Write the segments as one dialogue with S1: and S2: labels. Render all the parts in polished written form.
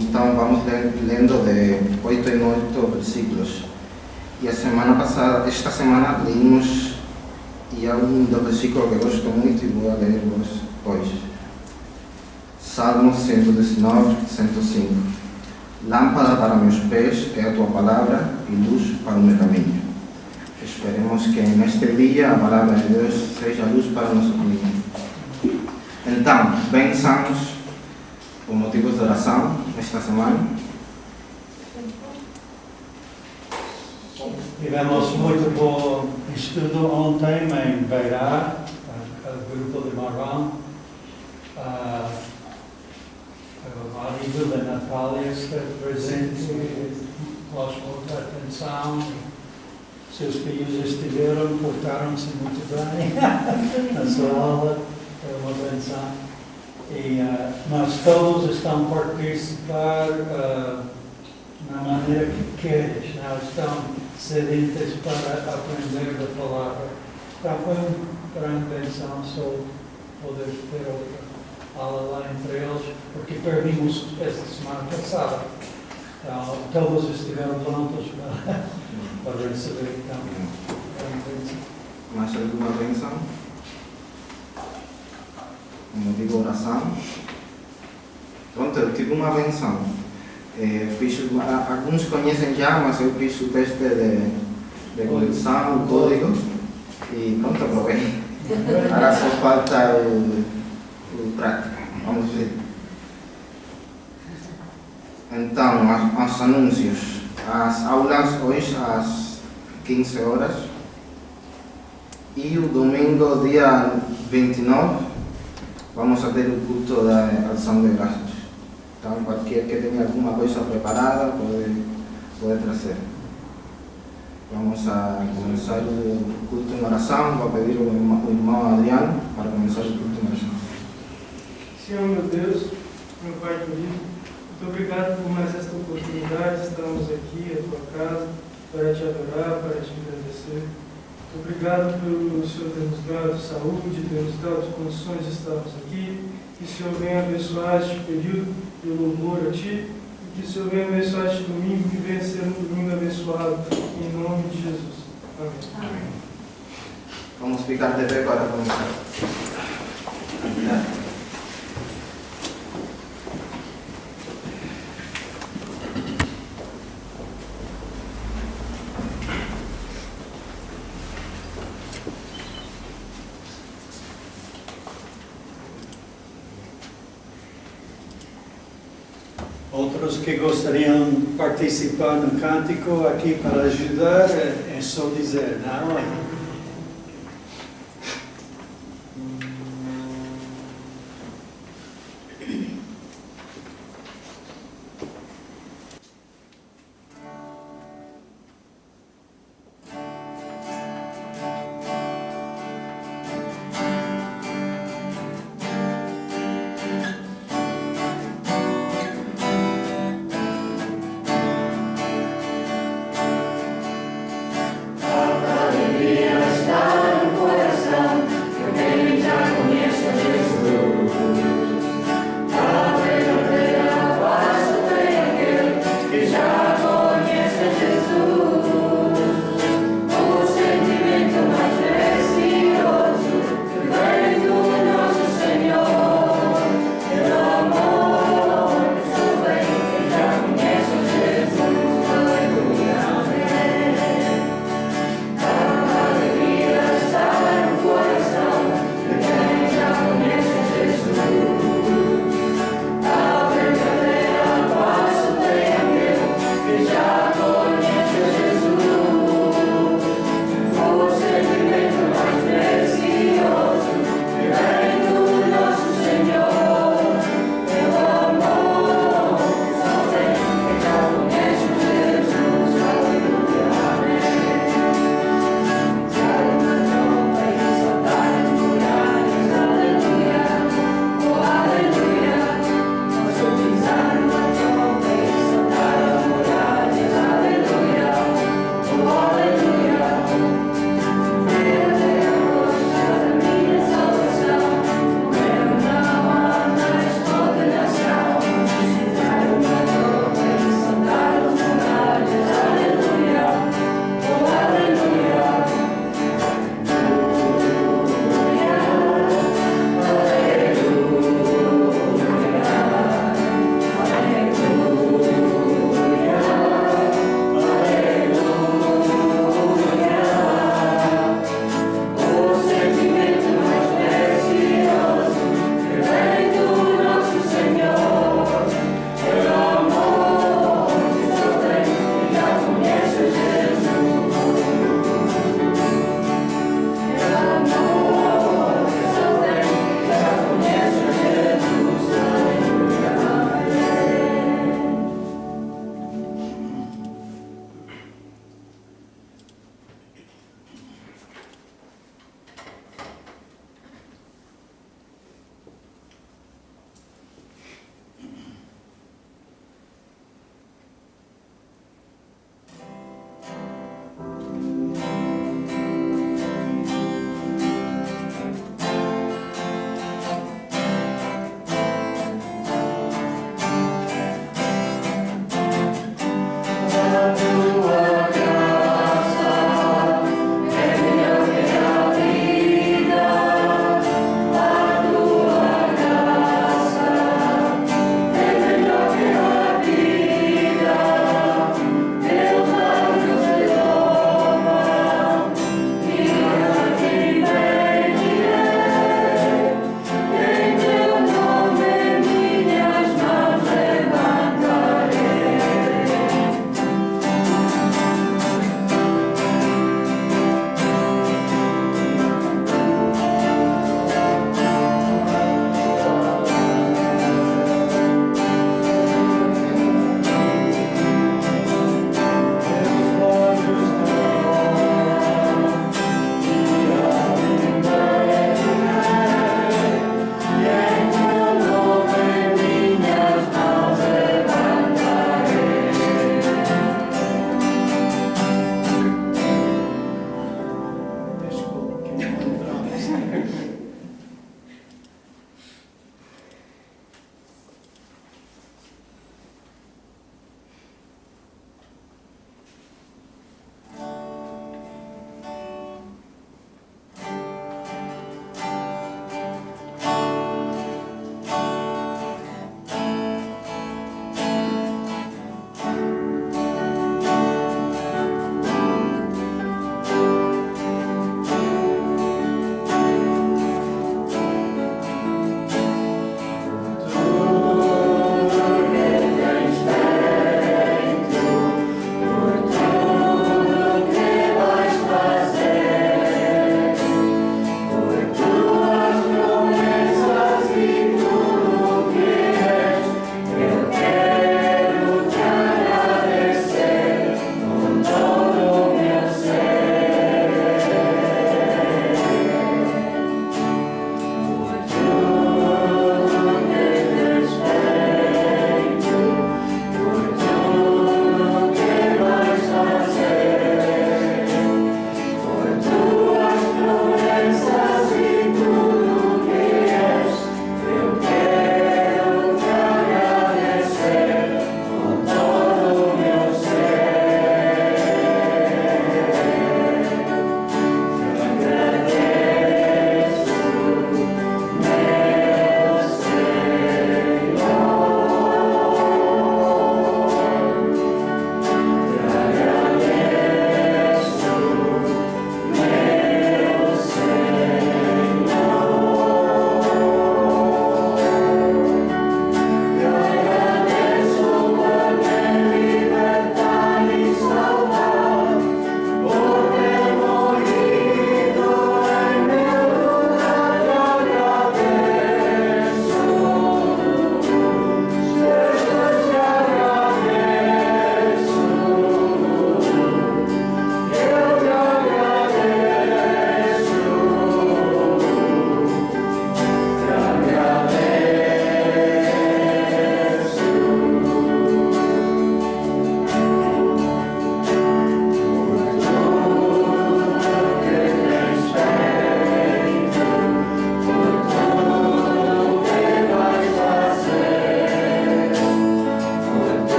S1: Então vamos lendo de 8 em 8 versículos. E a semana passada, esta semana, leímos e há um do versículo que eu gosto muito e vou ler-vos hoje. Salmo 119, 105. Lâmpada para meus pés é a tua palavra e luz para o meu caminho. Esperemos que neste dia a palavra de Deus seja luz para o nosso caminho. Então, pensamos os motivos de oração esta semana.
S2: Tivemos muito bom estudo ontem em Beirá, o grupo de Marrão. A Maribel e a Natália esteve presente, pôs muita atenção. Seus filhos estiveram, portaram-se muito bem na sua aula, foi uma benção. Mas todos estão a participar na maneira que queres, não? Estão sedentas para aprender da palavra. Então foi uma grande benção só poder ter outra aula lá entre eles, porque perdimos esta semana passada. Então, todos estiveram prontos para receber. Então,
S1: Mais alguma benção? Um motivo de oração? Pronto, eu tive uma benção. Alguns conhecem já, mas eu fiz o teste de conexão, o código, e pronto, aprovei. Agora só falta o prático. Vamos ver. Então, os anúncios. As aulas hoje às 15 horas. E o domingo, dia 29, vamos a ter o culto da ação de graças. Então, qualquer que tenha alguma coisa preparada, pode trazer. Vamos a começar o culto em oração. Vou pedir ao irmão Adriano para começar o culto em oração.
S3: Senhor, meu Deus, meu Pai querido, muito obrigado por mais esta oportunidade. Estamos aqui, a tua casa, para te adorar, para te agradecer. Muito obrigado pelo Senhor ter nos dado saúde, ter nos dado condições de estarmos aqui. Que o Senhor venha abençoar este período de louvor a Ti. E que o Senhor venha abençoar este domingo, que venha ser um domingo abençoado. Em nome de Jesus. Amém.
S1: Amém. Vamos ficar de pé para começar.
S2: outros que gostariam de participar no cântico aqui para ajudar, é só dizer, não é?
S4: Hallelujah.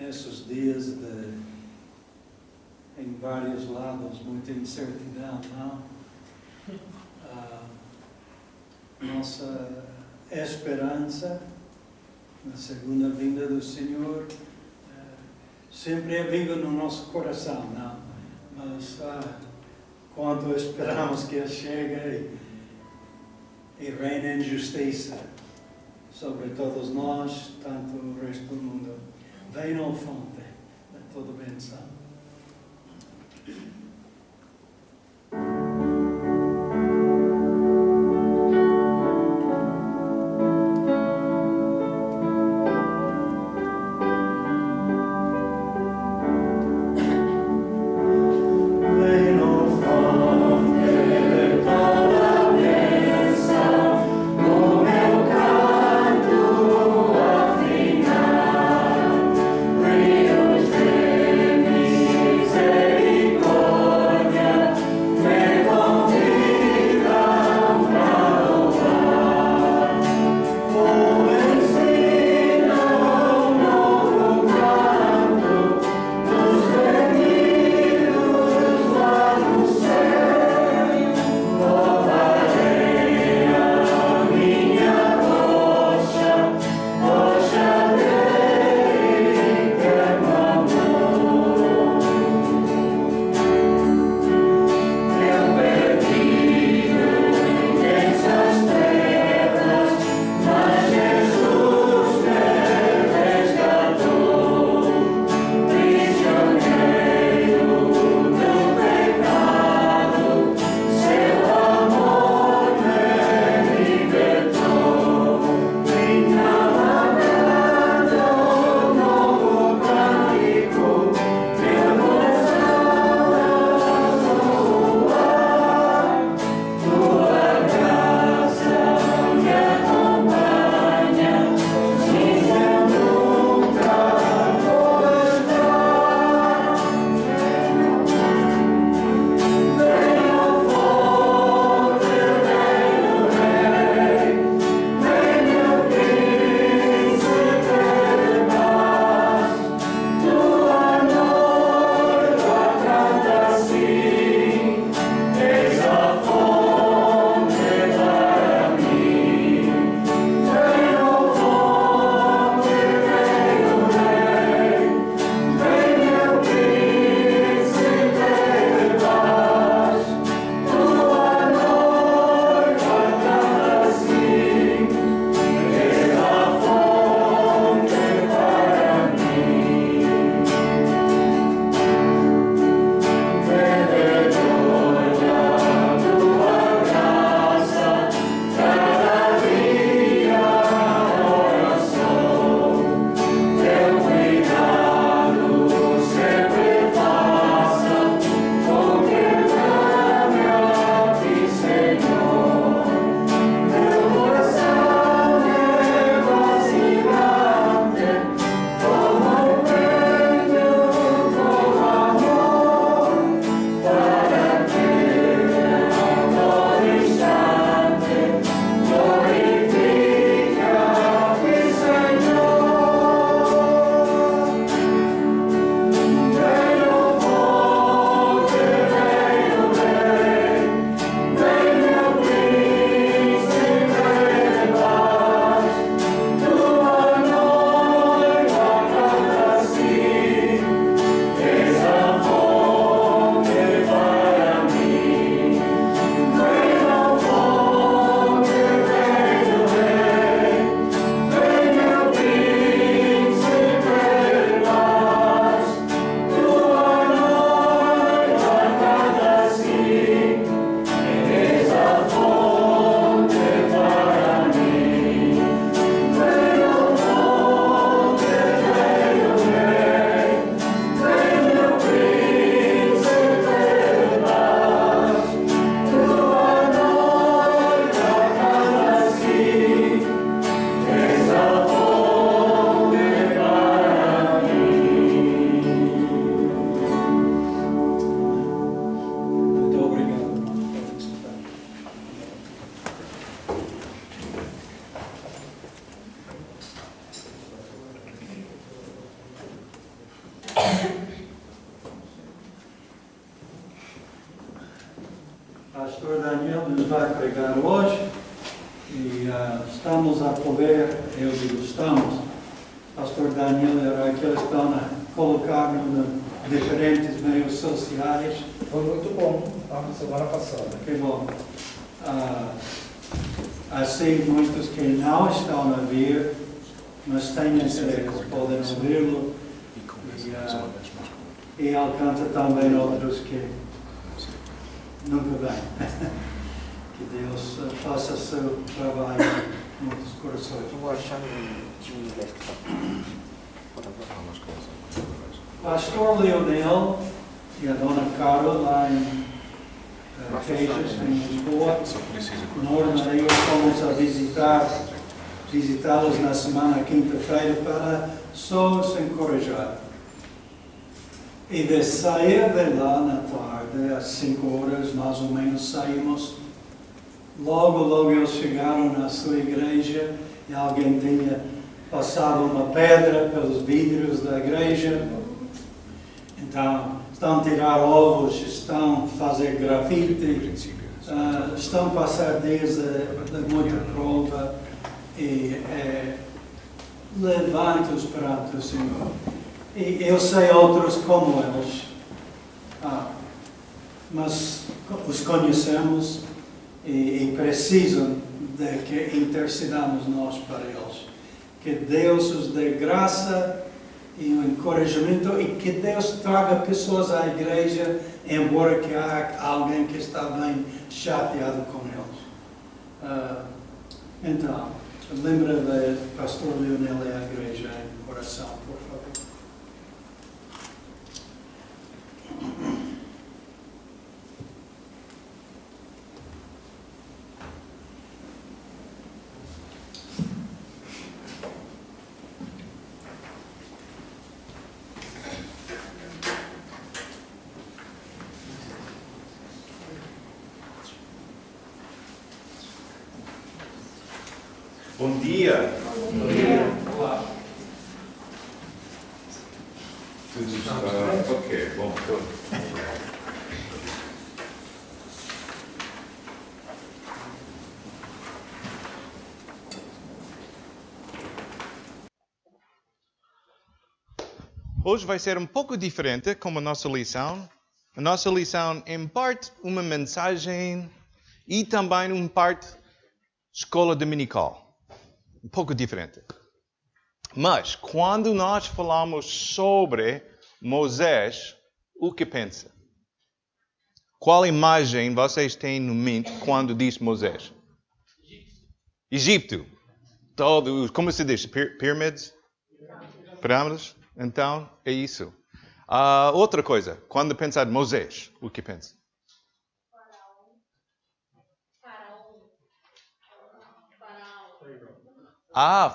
S2: nesses dias em vários lados, muita incertidão, não? Nossa esperança na segunda vinda do Senhor sempre é viva no nosso coração, não? Mas quando esperamos que Ele chegue e reine em justiça sobre todos nós, tanto o resto do mundo, venha ao fonte de toda benção.
S4: Rios de
S2: pastor Daniel nos vai pregar hoje e estamos a poder, eu digo estamos, pastor Daniel era aqueles que estão a colocar-nos em diferentes meios sociais.
S4: Foi muito bom, na semana passada.
S2: Que bom. Assim, muitos que não estão a vir, mas têm interesse, podem ouvi-lo. E alcança também outros que nunca vêm. Que Deus faça seu trabalho em muitos corações. Pastor Leonel e a dona Carla lá em Queixas, em Lisboa, Maria, fomos a visitá-los na semana quinta-feira para só os encorajar. E de sair de lá na tarde, às 5 horas mais ou menos, saímos. Logo eles chegaram na sua igreja e alguém tinha passado uma pedra pelos vidros da igreja. Então, estão a tirar ovos, estão a fazer grafite, estão a passar dias de muita prova e levante-os perante o Senhor. E eu sei outros como eles, mas os conhecemos e precisam de que intercedamos nós para eles. Que Deus os dê graça e um encorajamento e que Deus traga pessoas à igreja, embora que há alguém que está bem chateado com eles. Então, lembra do pastor Leonel e a igreja em oração, por favor.
S5: Bom dia.
S2: Bom dia.
S5: Olá. Tudo está ok, bom. Hoje vai ser um pouco diferente como a nossa lição. A nossa lição, em parte, uma mensagem e também, em parte, escola dominical. Um pouco diferente. Mas, quando nós falamos sobre Moisés, o que pensa? Qual imagem vocês têm no mente quando diz Moisés? Egito. Todo, como se diz? Pirâmides? Então, é isso. Outra coisa, quando pensar em Moisés, o que pensa?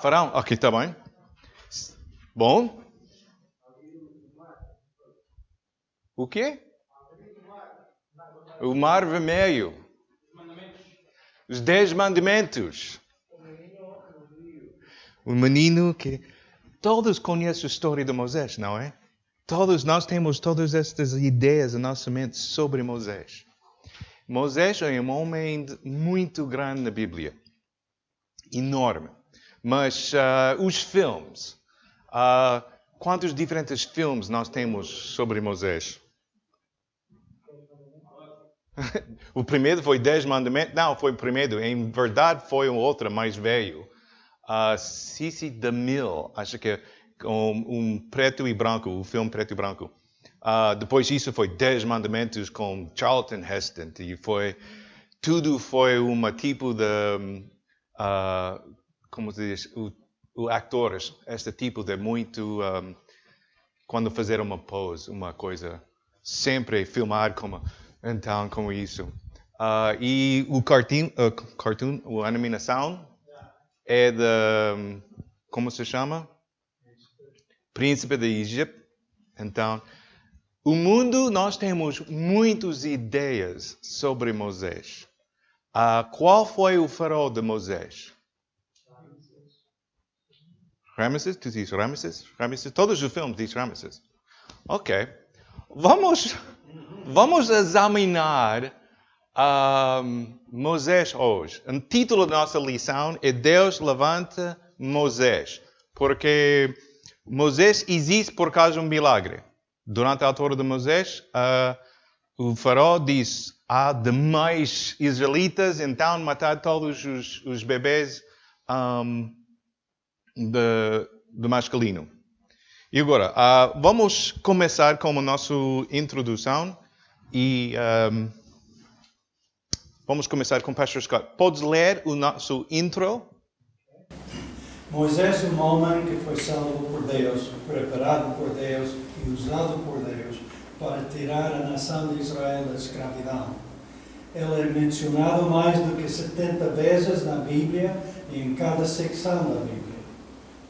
S5: Faraó. Ok, está bem. Bom. O quê? O Mar Vermelho. Os 10 mandamentos. O menino que... Todos conhecem a história de Moisés, não é? Nós temos todas estas ideias na nossa mente sobre Moisés. Moisés é um homem muito grande na Bíblia. Enorme. Mas os filmes, quantos diferentes filmes nós temos sobre Moisés? O primeiro foi 10 mandamentos. Não, foi o primeiro. Em verdade, foi um outro mais velho. Sissi DeMille, acho que é um preto e branco, o filme preto e branco. Depois disso foi 10 mandamentos com Charlton Heston. E tudo foi um tipo de... como se diz, os atores, este tipo de muito, quando fazer uma pose, uma coisa, sempre filmar como isso. E o cartoon, a animação, é de, como se chama? Príncipe de Egito. Então, o mundo, nós temos muitas ideias sobre Moisés. Qual foi o faraó de Moisés? Ramesses? Tu dizes Ramesses? Todos os filmes dizem Ramesses. Ok. Vamos examinar Moisés hoje. O título da nossa lição é Deus levanta Moisés. Porque Moisés existe por causa de um milagre. Durante a altura de Moisés, o faraó disse: há demais israelitas, então matar todos os bebês de masculino. E agora, vamos começar com a nossa introdução e vamos começar com o Pastor Scott. Podes ler o nosso intro?
S2: Moisés, um homem que foi salvo por Deus, preparado por Deus e usado por Deus para tirar a nação de Israel da escravidão. Ele é mencionado mais do que 70 vezes na Bíblia e em cada secção da Bíblia.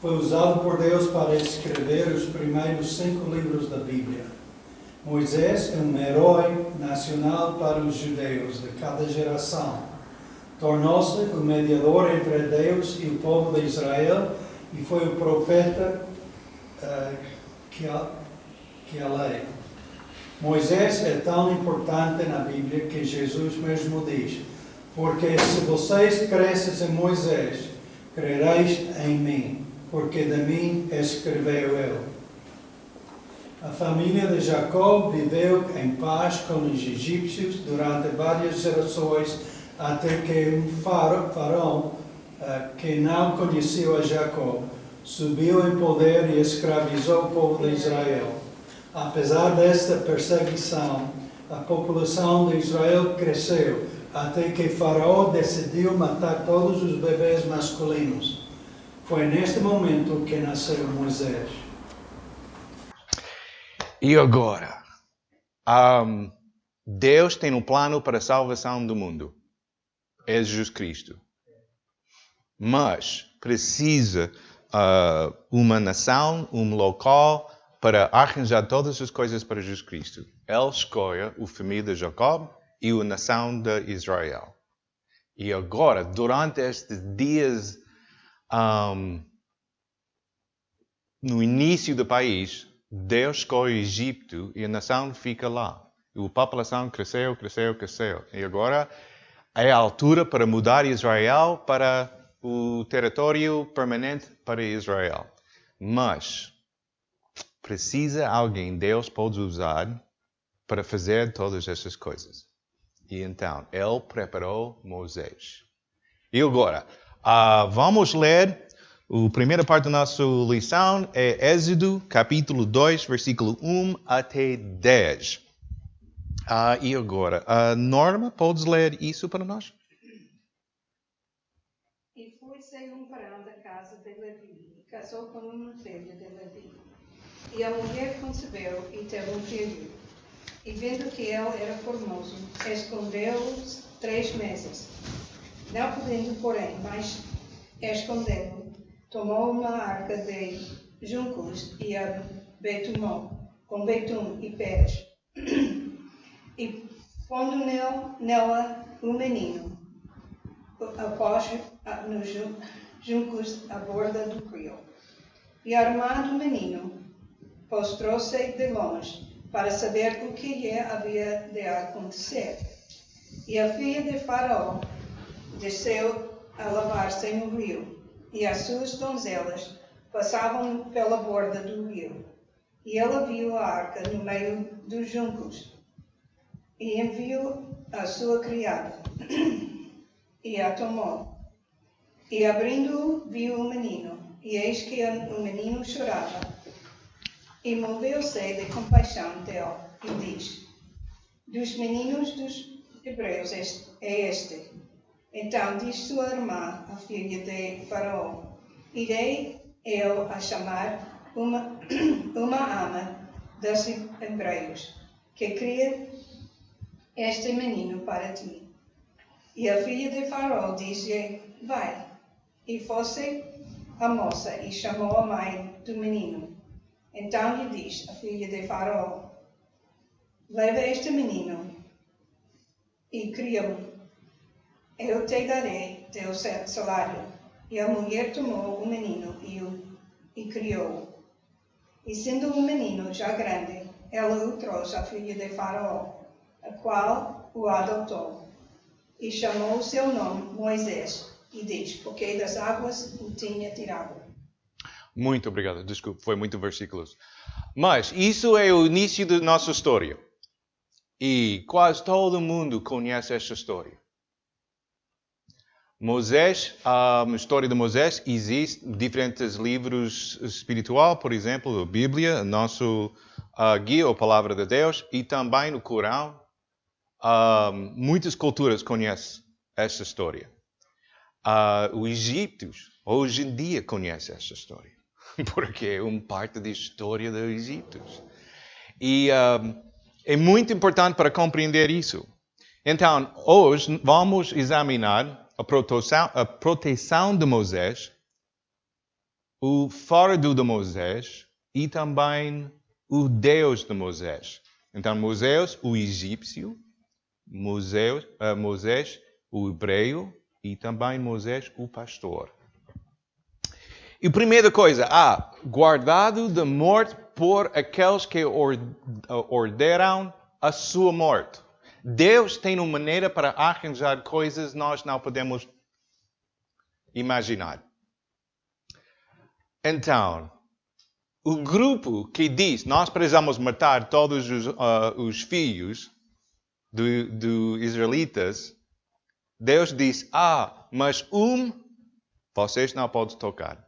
S2: Foi usado por Deus para escrever os primeiros 5 livros da Bíblia. Moisés é um herói nacional para os judeus de cada geração. Tornou-se o mediador entre Deus e o povo de Israel e foi o profeta que a lei. Moisés é tão importante na Bíblia que Jesus mesmo diz: porque se vocês crescem em Moisés, crereis em mim, porque de mim escreveu ele. A família de Jacó viveu em paz com os egípcios durante várias gerações, até que um faraó que não conhecia a Jacó subiu em poder e escravizou o povo de Israel. Apesar desta perseguição, a população de Israel cresceu, até que Faraó decidiu matar todos os bebês masculinos. Foi neste momento que nasceu Moisés.
S5: E agora? Deus tem um plano para a salvação do mundo. É Jesus Cristo. Mas precisa uma nação, um local, para arranjar todas as coisas para Jesus Cristo. Ele escolhe a família de Jacob e a nação de Israel. E agora, durante estes dias, no início do país, Deus escolhe o Egito e a nação fica lá. E a população cresceu. E agora é a altura para mudar Israel para o território permanente para Israel. Mas precisa alguém, Deus pode usar para fazer todas essas coisas. E então, ele preparou Moisés. E agora, vamos ler a primeira parte da nossa lição, é Êxodo, capítulo 2, versículo 1 até 10. E agora, Norma, podes ler isso para nós?
S6: E foi-se um varão da casa de Levi, e casou com uma filha de Levi. E a mulher concebeu e teve um filho. E vendo que ele era formoso, escondeu-o 3 meses. Não podendo, porém, mais escondê-lo, tomou uma arca de juncos e a betumou, com betum e pedras. E pondo nela o menino, após nos juncos à borda do rio. E armado o menino, postrou-se de longe, para saber o que lhe havia de acontecer. E a filha de Faraó desceu a lavar-se no rio, e as suas donzelas passavam pela borda do rio. E ela viu a arca no meio dos juncos, e enviou a sua criada, e a tomou. E abrindo, viu o menino, e eis que o menino chorava. E moveu-se de compaixão dele, e diz: dos meninos dos hebreus é este. Então disse sua irmã, a filha de Faraó: irei eu a chamar uma ama dos hebreus, que cria este menino para ti. E a filha de Faraó disse: vai. E fosse a moça e chamou a mãe do menino. Então lhe diz a filha de Faraó: leva este menino e cria-o. Eu te darei teu salário. E a mulher tomou o menino e criou-o. E sendo o menino já grande, ela o trouxe à filha de Faraó, a qual o adotou. E chamou o seu nome Moisés, e diz, porque das águas o tinha tirado.
S5: Muito obrigado, desculpe, foi muito versículos. Mas isso é o início da nossa história. E quase todo mundo conhece esta história. Moisés, a história de Moisés, existe em diferentes livros espirituais, por exemplo, a Bíblia, nosso guia, a Palavra de Deus, e também no Corão. Muitas culturas conhecem esta história. Os egípcios, hoje em dia, conhecem esta história, porque é uma parte da história dos egípcios. E é muito importante para compreender isso. Então, hoje vamos examinar a proteção de Moisés, o fardo de Moisés e também o Deus de Moisés. Então, Moisés, o egípcio, Moisés, o hebreu e também Moisés, o pastor. E a primeira coisa, guardado da morte por aqueles que ordenaram a sua morte. Deus tem uma maneira para arranjar coisas que nós não podemos imaginar. Então, o grupo que diz nós precisamos matar todos os filhos dos israelitas, Deus diz, mas vocês não podem tocar.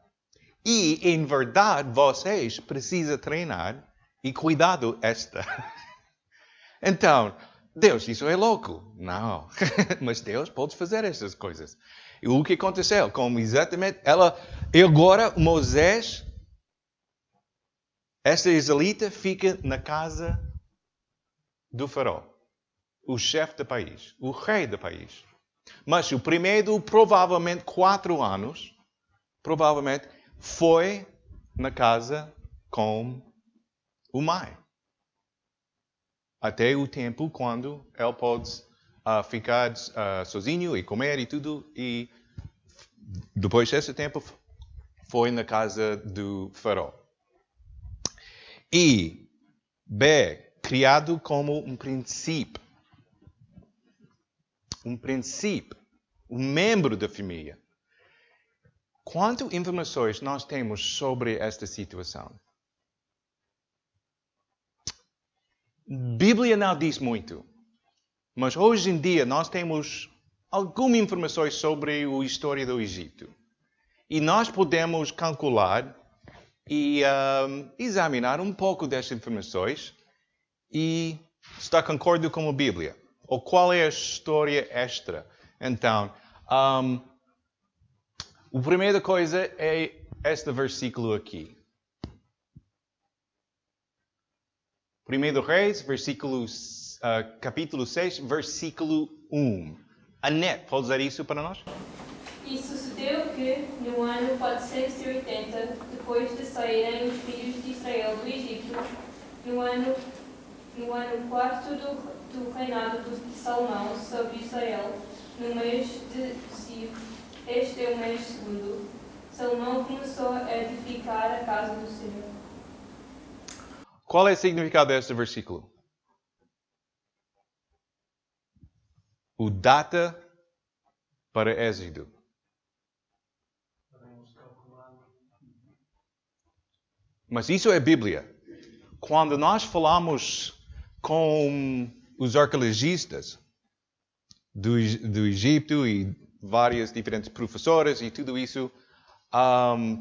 S5: E, em verdade, vocês precisam treinar e cuidado esta. Então, Deus, isso é louco. Não. Mas Deus pode fazer essas coisas. E o que aconteceu? Como exatamente e agora Moisés, esta israelita, fica na casa do faraó. O chefe do país. O rei do país. Mas o primeiro, provavelmente 4 anos, foi na casa com o mãe. Até o tempo quando ele pode ficar sozinho e comer e tudo. E depois desse tempo foi na casa do faraó. E B, criado como um princípio. Um membro da família. Quantas informações nós temos sobre esta situação? A Bíblia não diz muito, mas hoje em dia nós temos algumas informações sobre a história do Egito. E nós podemos calcular e examinar um pouco destas informações e estar de acordo com a Bíblia. Ou qual é a história extra. Então, a primeira coisa é este versículo aqui. 1 Reis, capítulo 6, versículo 1. Anete, pode usar isso para nós?
S7: E sucedeu que, no ano 480, depois de saírem os filhos de Israel do Egito, no ano 4º do reinado de Salomão sobre Israel, no mês de Ziv, este é o mês segundo, Salomão começou a edificar a casa do Senhor.
S5: Qual é o significado deste versículo? O data para êxodo. Mas isso é Bíblia. Quando nós falamos com os arqueologistas do Egito e várias diferentes professores e tudo isso,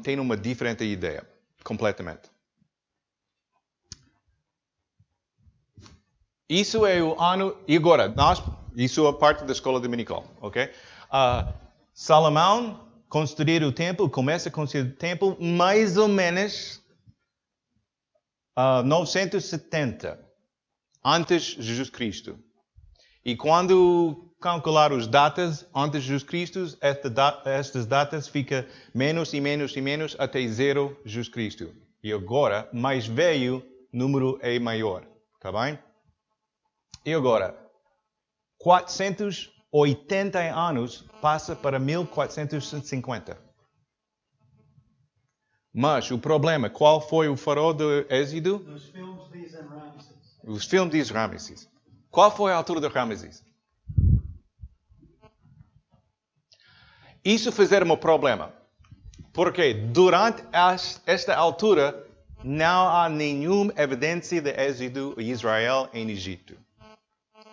S5: tem uma diferente ideia, completamente. Isso é o ano... E agora, isso é parte da escola dominical, ok? Salomão construir o templo, começa a construir o templo mais ou menos 970, antes de Jesus Cristo. E quando calcular os datas antes de Jesus Cristo, estas datas ficam menos e menos e menos até 0 Jesus Cristo. E agora, mais velho, número é maior. Está bem? E agora, 480 anos passa para 1450. Mas o problema, qual foi o faraó do Êxodo?
S2: Os filmes dizem Ramses.
S5: Os filmes dizem Ramses. Qual foi a altura de Ramses? Isso fizeram um problema. Porque durante esta altura não há nenhuma evidência de êxodo de Israel em Egito.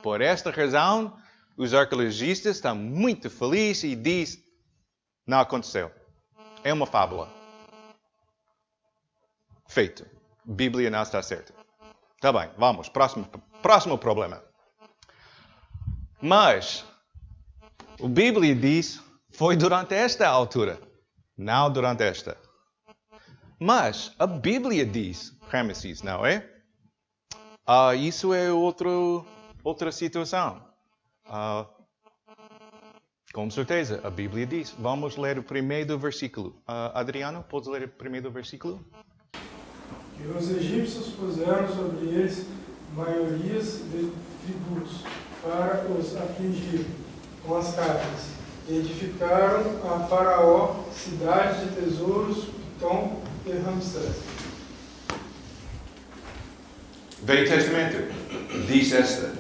S5: Por esta razão, os arqueologistas estão muito felizes e dizem, não aconteceu. É uma fábula. Feito. A Bíblia não está certa. Tá bem, vamos. Próximo problema. Mas, a Bíblia diz, foi durante esta altura. Não durante esta. Mas, a Bíblia diz, Ramesses, não é? Isso é outra situação. Com certeza, a Bíblia diz. Vamos ler o primeiro versículo. Adriano, podes ler o primeiro versículo?
S3: E os egípcios puseram sobre eles maiorias de tributos para os afligir com as cargas. E edificaram a Faraó cidades de tesouros, Pitom e Ramsés.
S5: Velho Testamento diz esta.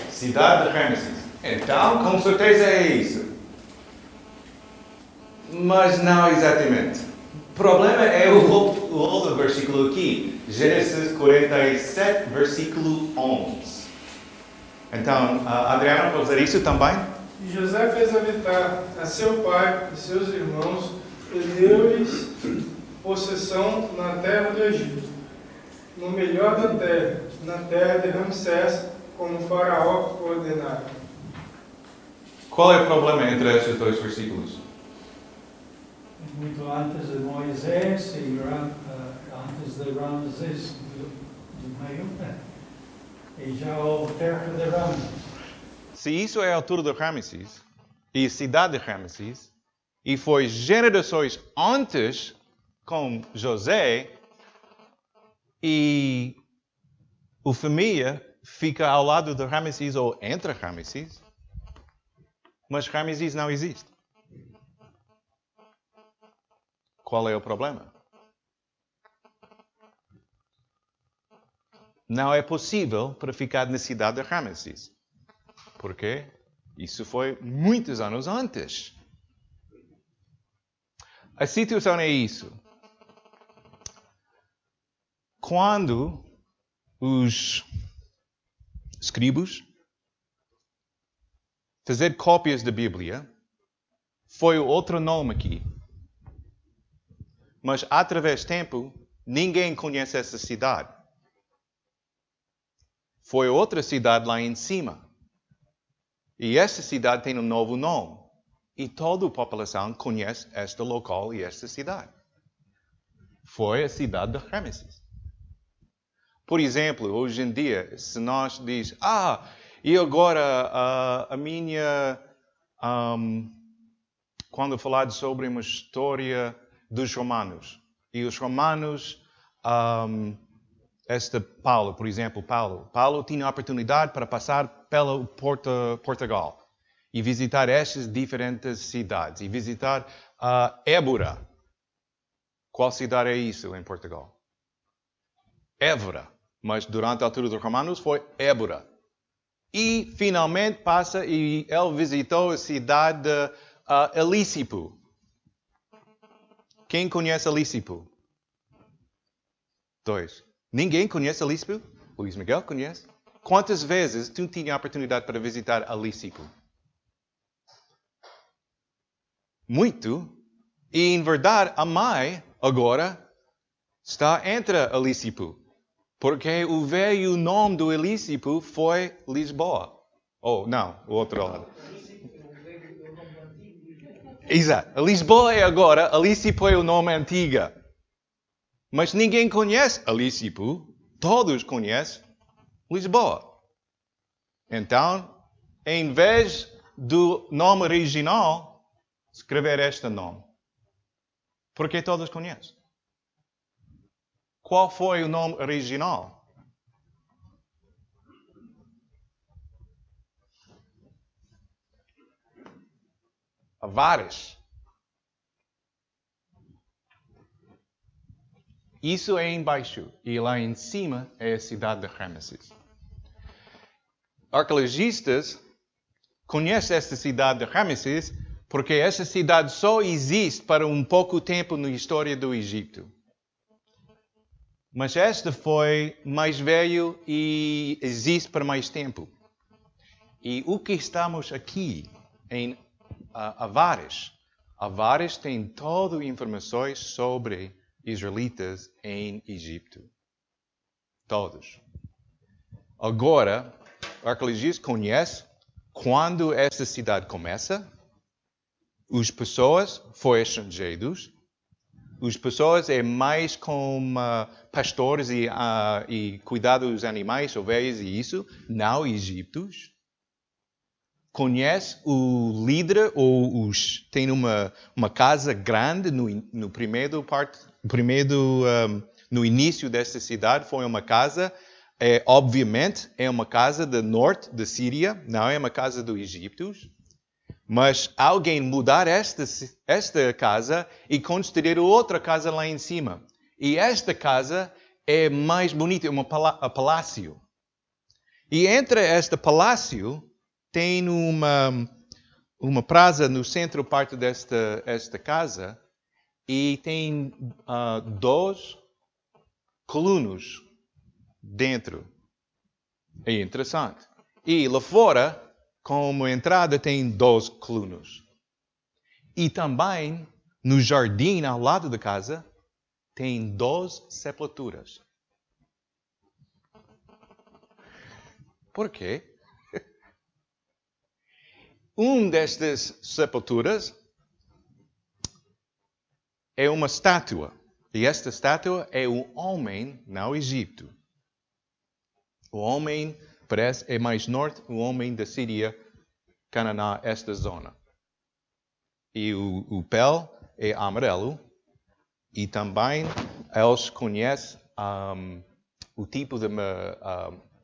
S5: Cidade de Ramesses. Então, com certeza é isso. Mas não exatamente. O problema é o outro versículo aqui. Gênesis 47, versículo 11. Então, Adriano, pode dizer isso também?
S3: E José fez habitar a seu pai e seus irmãos e deu-lhes possessão na terra do Egito, no melhor da terra, na terra de Ramsés, como o Faraó ordenara.
S5: Qual é o problema entre estes dois versículos?
S2: Muito antes de Moisés e antes de Ramsés do meio, né? E já houve terra de Ramsés.
S5: Se isso é a altura de Ramesses, e a cidade de Ramesses, e foi gerações antes com José, e a família fica ao lado de Ramesses ou entre Ramesses, mas Ramesses não existe. Qual é o problema? Não é possível para ficar na cidade de Ramesses. Porque isso foi muitos anos antes. A situação é isso. Quando os escribas fazer cópias da Bíblia, foi outro nome aqui. Mas, através do tempo, ninguém conhece essa cidade. Foi outra cidade lá em cima. E essa cidade tem um novo nome. E toda a população conhece este local e esta cidade. Foi a cidade de Ramesses. Por exemplo, hoje em dia, se nós diz, e agora a minha... quando falar sobre uma história dos romanos. E os romanos... Paulo, por exemplo, Paulo tinha a oportunidade para passar pelo Portugal e visitar estas diferentes cidades e visitar Évora. Qual cidade é isso em Portugal? Évora. Mas durante a altura dos romanos foi Évora. E finalmente passa e ele visitou a cidade de Elísipo. Quem conhece Elísipo? 2. Ninguém conhece Elísipo? Luís Miguel conhece? Quantas vezes tu tinha a oportunidade para visitar Elísipo? Muito. E, em verdade, a mãe, agora, está entre Elísipo. Porque o velho nome do Elísipo foi Lisboa. Não, o outro lado. Exato. Lisboa é agora, Elísipo é o nome antigo. Mas ninguém conhece Elísipo, todos conhecem Lisboa. Então, em vez do nome original, escrever este nome. Porque todos conhecem. Qual foi o nome original? Avares. Isso é embaixo. E lá em cima é a cidade de Ramesses. Arqueologistas conhecem esta cidade de Ramesses Porque essa cidade só existe para um pouco tempo na história do Egito. Mas esta foi mais velho e existe por mais tempo. E o que estamos aqui em Avares? Avares tem todas as informações sobre israelitas em Egito. Todos. Agora, o arqueologista conhece quando esta cidade começa. As pessoas foram estrangeiros. As pessoas é mais como pastores e cuidar dos animais, ovelhas e isso, não egípcios. Conhece o líder ou tem uma casa grande no primeiro no início desta cidade foi uma casa. Obviamente é uma casa do norte da Síria, não é uma casa dos egípcios. Mas alguém mudar esta casa e construir outra casa lá em cima. E esta casa é mais bonita, é um palácio. E entre este palácio tem uma praça no centro parte desta casa e tem 2 colunas dentro. É interessante. E lá fora, como entrada, tem 2 colunas. E também, no jardim ao lado da casa, tem 2 sepulturas. Por quê? Destas sepulturas é uma estátua. E esta estátua é um homem no Egito. O homem parece é mais norte, o homem da Síria, Canaã, esta zona. E o pele é amarelo. E também eles conhecem o tipo de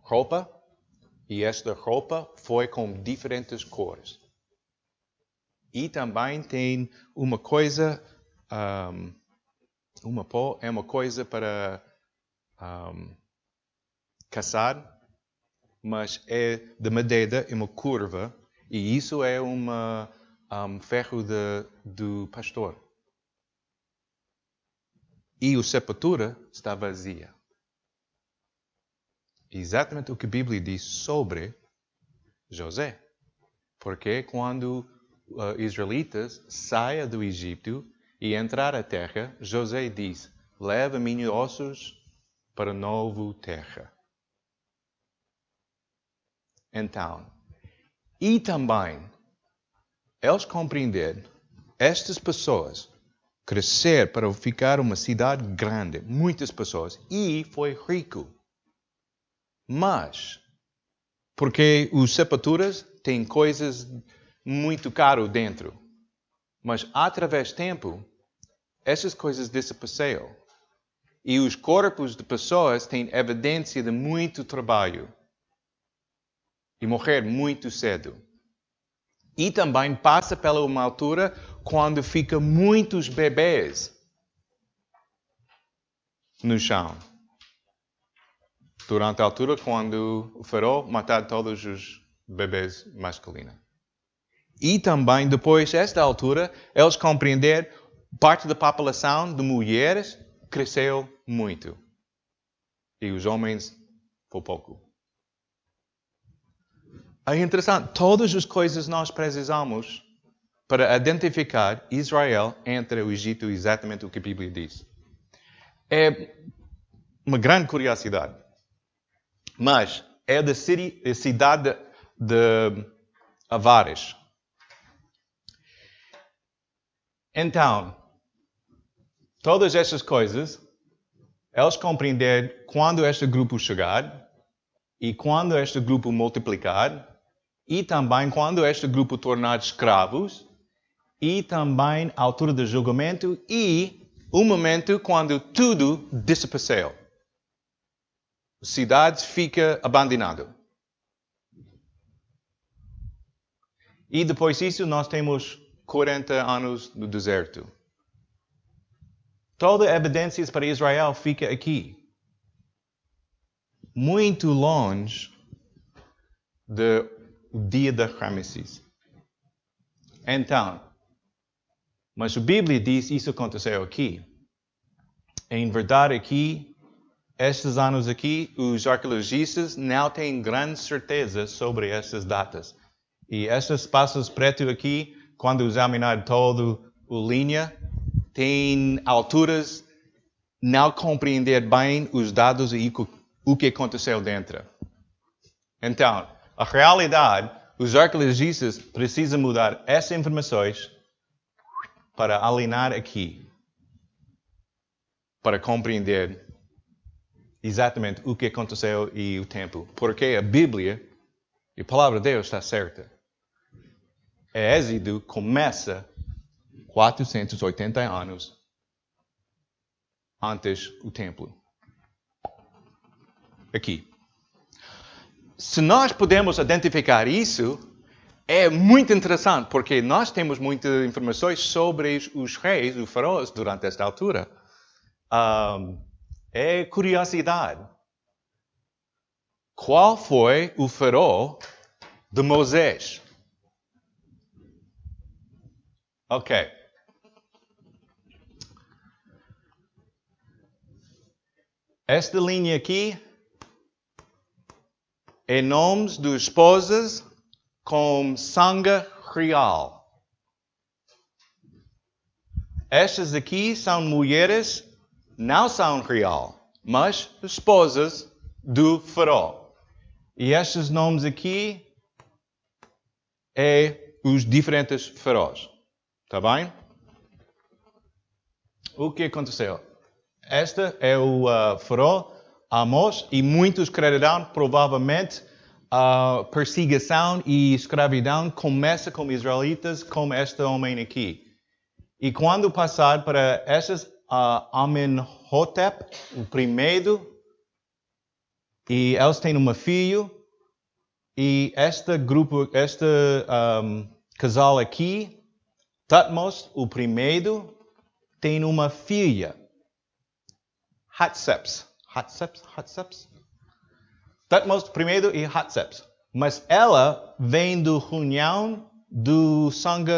S5: roupa. E esta roupa foi com diferentes cores. E também tem uma coisa, é uma coisa para caçar, mas é de madeira, é uma curva, e isso é ferro do pastor. E a sepultura está vazia. Exatamente o que a Bíblia diz sobre José. Porque quando israelitas saem do Egito e entrar à terra, José diz, leva meus ossos para a nova terra. Então, e também, eles compreenderam, estas pessoas crescer para ficar uma cidade grande, muitas pessoas, e foi rico. Mas, porque os sepulturas têm coisas muito caras dentro, mas através do tempo, essas coisas desapareceram. E os corpos de pessoas têm evidência de muito trabalho. E morrer muito cedo. E também passa pela uma altura quando fica muitos bebês no chão. Durante a altura quando o faraó matou todos os bebês masculinos. E também depois desta altura, eles compreenderam parte da população de mulheres cresceu muito. E os homens foi pouco. É interessante, todas as coisas nós precisamos para identificar Israel entre o Egito, exatamente o que a Bíblia diz. É uma grande curiosidade. Mas é da cidade de Avares. Então, todas essas coisas, eles compreenderam quando este grupo chegar e quando este grupo multiplicar e também quando este grupo tornar escravos e também a altura do julgamento e o momento quando tudo desapareceu. A cidade fica abandonada. E depois disso nós temos 40 anos no deserto. Toda a evidência para Israel fica aqui. Muito longe do dia de Ramesses. Então, Mas a Bíblia diz isso aconteceu aqui. Em verdade, aqui, estes anos aqui, os arqueologistas não têm grande certeza sobre estas datas. E estes espaços pretos aqui, quando examinar toda a linha, tem alturas não compreender bem os dados e o que aconteceu dentro. Então, a realidade, os arqueologistas precisam mudar essas informações para alinhar aqui, para compreender exatamente o que aconteceu e o tempo. Porque a Bíblia e a palavra de Deus está certa. Êxodo começa 480 anos antes do templo. Aqui. Se nós podemos identificar isso, é muito interessante, porque nós temos muitas informações sobre os reis, os faraós, durante esta altura. É curiosidade. Qual foi o faraó de Moisés? Ok. Esta linha aqui é nomes de esposas com sangue real. Estas aqui são mulheres, não são real, mas esposas do faraó. E estes nomes aqui é os diferentes faraós. Está bem? O que aconteceu? Este é o faraó Amós, e muitos crerão provavelmente a perseguição e escravidão começa com os israelitas, como este homem aqui. E quando passar para estes Amenhotep, o primeiro, e eles têm uma filha, e este casal aqui, Thutmose, o primeiro, tem uma filha, Hatshepsut. Thutmose primeiro e Hatshepsut. Mas ela vem do união do sangue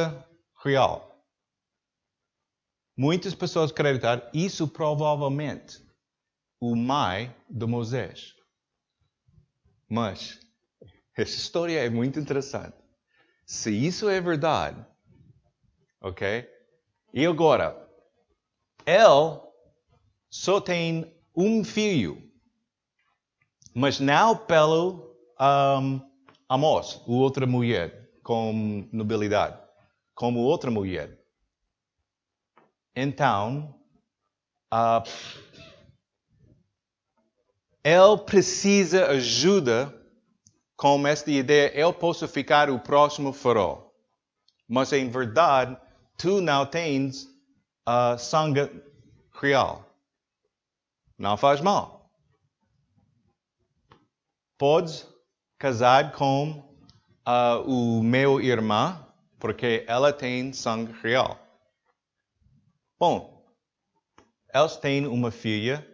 S5: real. Muitas pessoas acreditam isso provavelmente o mãe de Moisés. Mas essa história é muito interessante. Se isso é verdade, ok? E agora, ele só tem um filho, mas não pelo Amós, outra mulher com nobilidade, como outra mulher. Então, ele precisa ajuda com esta ideia, eu posso ficar o próximo faraó. Mas em verdade, tu não tens sangue real. Não faz mal. Podes casar com o meu irmão, porque ela tem sangue real. Bom, eles têm uma filha,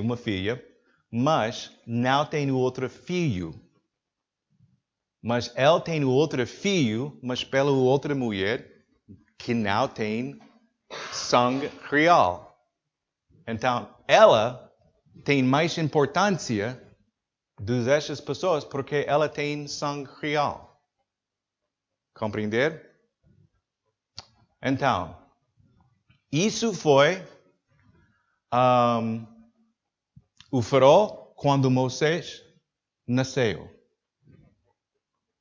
S5: uma filha, mas não tem outro filho. Mas ele tem outro filho, mas pela outra mulher, que não tem sangue real. Então, ela tem mais importância dessas pessoas porque ela tem sangue real. Compreender? Então, isso foi o faraó quando Moisés nasceu.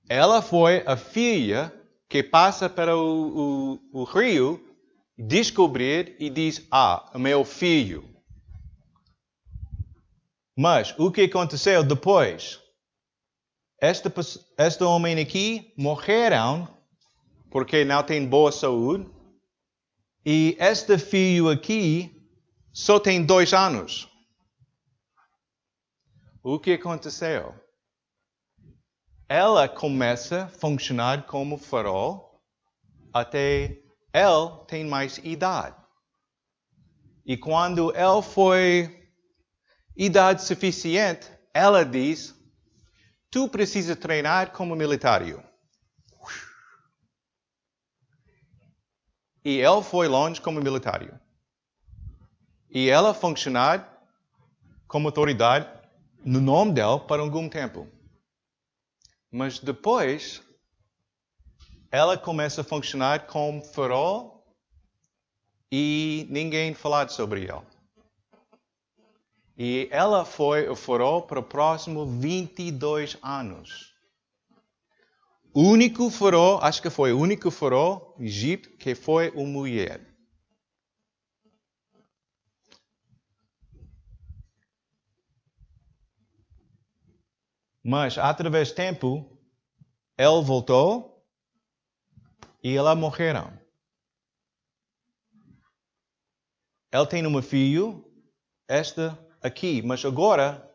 S5: Ela foi a filha que passa para o rio, descobrir e diz, meu filho. Mas o que aconteceu depois? Este homem aqui morreram porque não tem boa saúde. E este filho aqui só tem 2 anos. O que aconteceu? Ela começa a funcionar como faraó até ele tem mais idade. E quando ele foi idade suficiente, ela diz, tu precisa treinar como militar. E ele foi longe como militar. E ela funcionar como autoridade no nome dele por algum tempo. Mas depois, ela começa a funcionar como farol e ninguém falar sobre ele. E ela foi o farol para o próximo 22 anos. O único farol, acho que foi o único farol no Egito que foi uma mulher. Mas, através do tempo, ele voltou e ela morreram. Ele tem uma filha, esta aqui, mas agora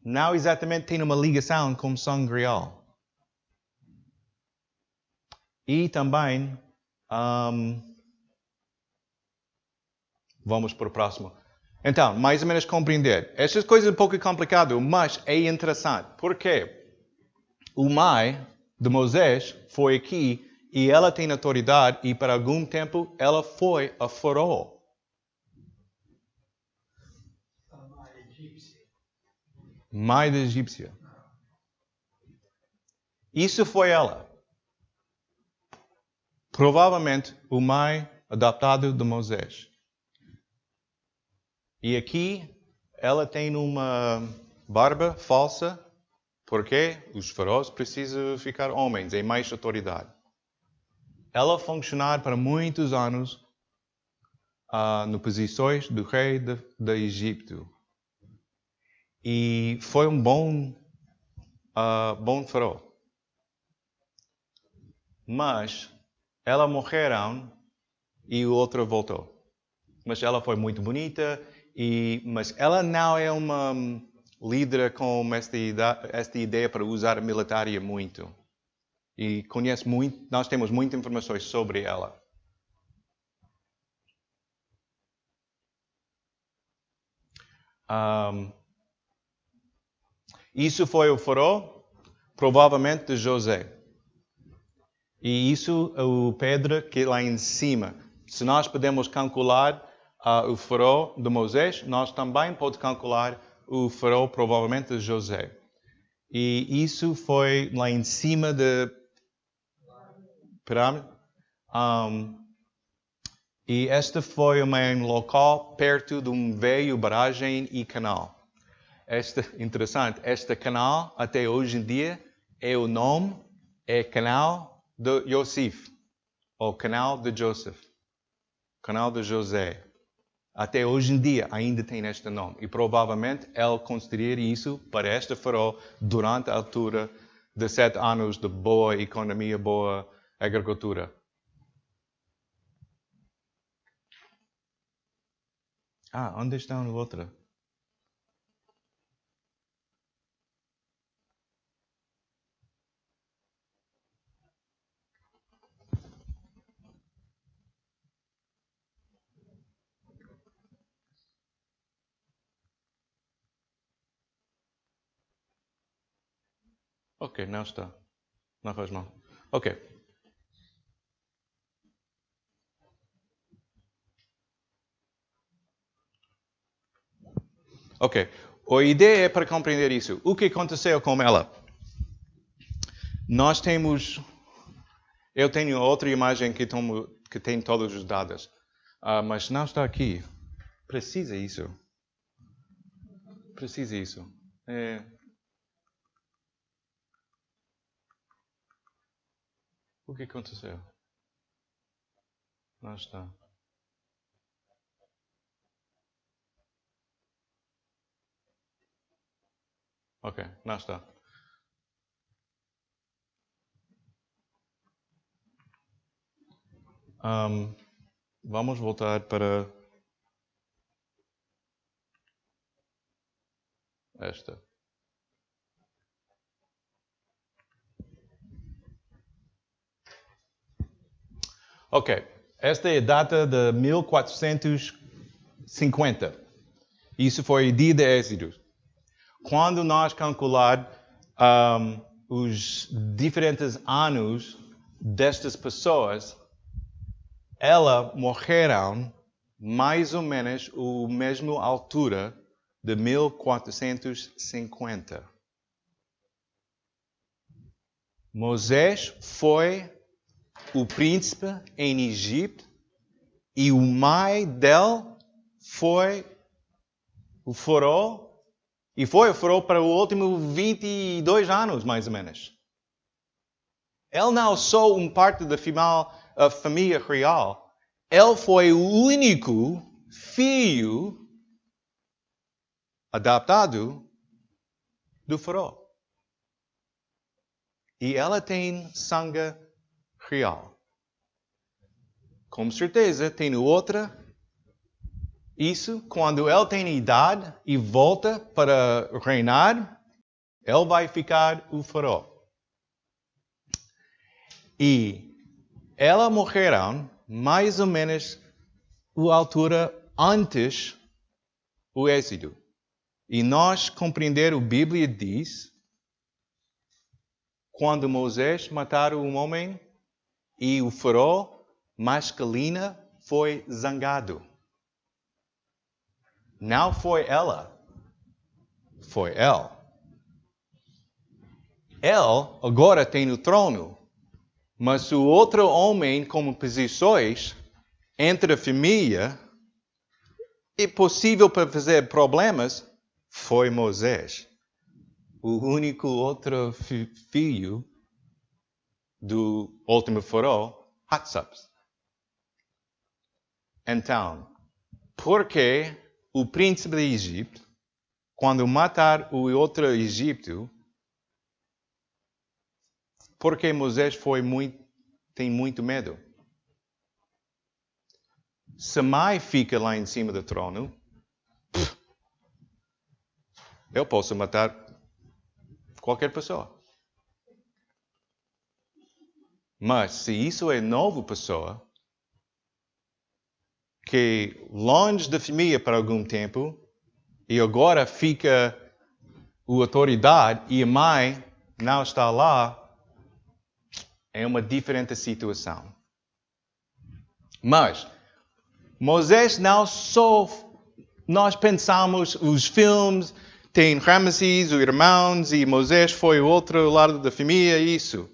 S5: não exatamente tem uma ligação com sangue real. E também, vamos para o próximo. Então, mais ou menos compreender. Estas coisas são um pouco complicadas, mas é interessante. Por quê? O mãe de Moisés foi aqui e ela tem autoridade e por algum tempo ela foi a faraó. Mãe da egípcia. Isso foi ela. Provavelmente o mãe adoptado de Moisés. E aqui ela tem uma barba falsa, porque os faraós precisam ficar homens, é mais autoridade. Ela funcionou por muitos anos nas posições do rei do Egito. E foi um bom faraó. Mas ela morreram e o outro voltou. Mas ela foi muito bonita, mas ela não é uma líder com esta ideia para usar a militar muito. E conhece muito, nós temos muitas informações sobre ela. Isso foi o faraó, provavelmente de José. E isso é o pedra que lá em cima. Se nós podemos calcular o faraó de Moisés, nós também podemos calcular o faraó provavelmente de José. E isso foi lá em cima da pirâmide. E este foi um local perto de um velho barragem e canal. Interessante, este canal até hoje em dia é canal de Yosef, ou canal de Joseph, canal de José. Até hoje em dia ainda tem este nome. E provavelmente ele consideraria isso para este faraó durante a altura de 7 anos de boa economia, boa agricultura. Onde está o outro? Ok, não está. Não faz mal. Ok. Ok. A ideia é para compreender isso. O que aconteceu com ela? Eu tenho outra imagem que tem todos os dados. Mas não está aqui. Precisa isso. O que aconteceu? Não está. Ok, não está. Vamos voltar para esta. Ok, esta é a data de 1450. Isso foi o dia de Êxodo. Quando nós calcular os diferentes anos destas pessoas, elas morreram mais ou menos a mesma altura de 1450. Moisés foi o príncipe em Egito e o mãe dele foi o faraó. E foi o faraó para os últimos 22 anos, mais ou menos. Ele não só parte da família real, ele foi o único filho adaptado do faraó. E ela tem sangue real. Com certeza tem outra. Isso, quando ele tem idade e volta para reinar, ele vai ficar o faraó. E elas morreram mais ou menos a altura antes do êxodo. E nós compreender a Bíblia diz, quando Moisés mataram um homem e o faraó masculino foi zangado. Não foi ela, foi ele. Ele agora tem o trono, mas o outro homem como posições entre a família e possível para fazer problemas foi Moisés, o único outro filho do último faraó, Hatshepsut. Então, por que o príncipe de Egito, quando matar o outro Egito, porque Moisés tem muito medo? Se mãe fica lá em cima do trono, eu posso matar qualquer pessoa. Mas se isso é nova pessoa, que longe da família por algum tempo, e agora fica a autoridade e a mãe não está lá, é uma diferente situação. Mas Moisés não só, nós pensamos, os filmes, tem Ramsés, os irmãos, e Moisés foi o outro lado da família, isso.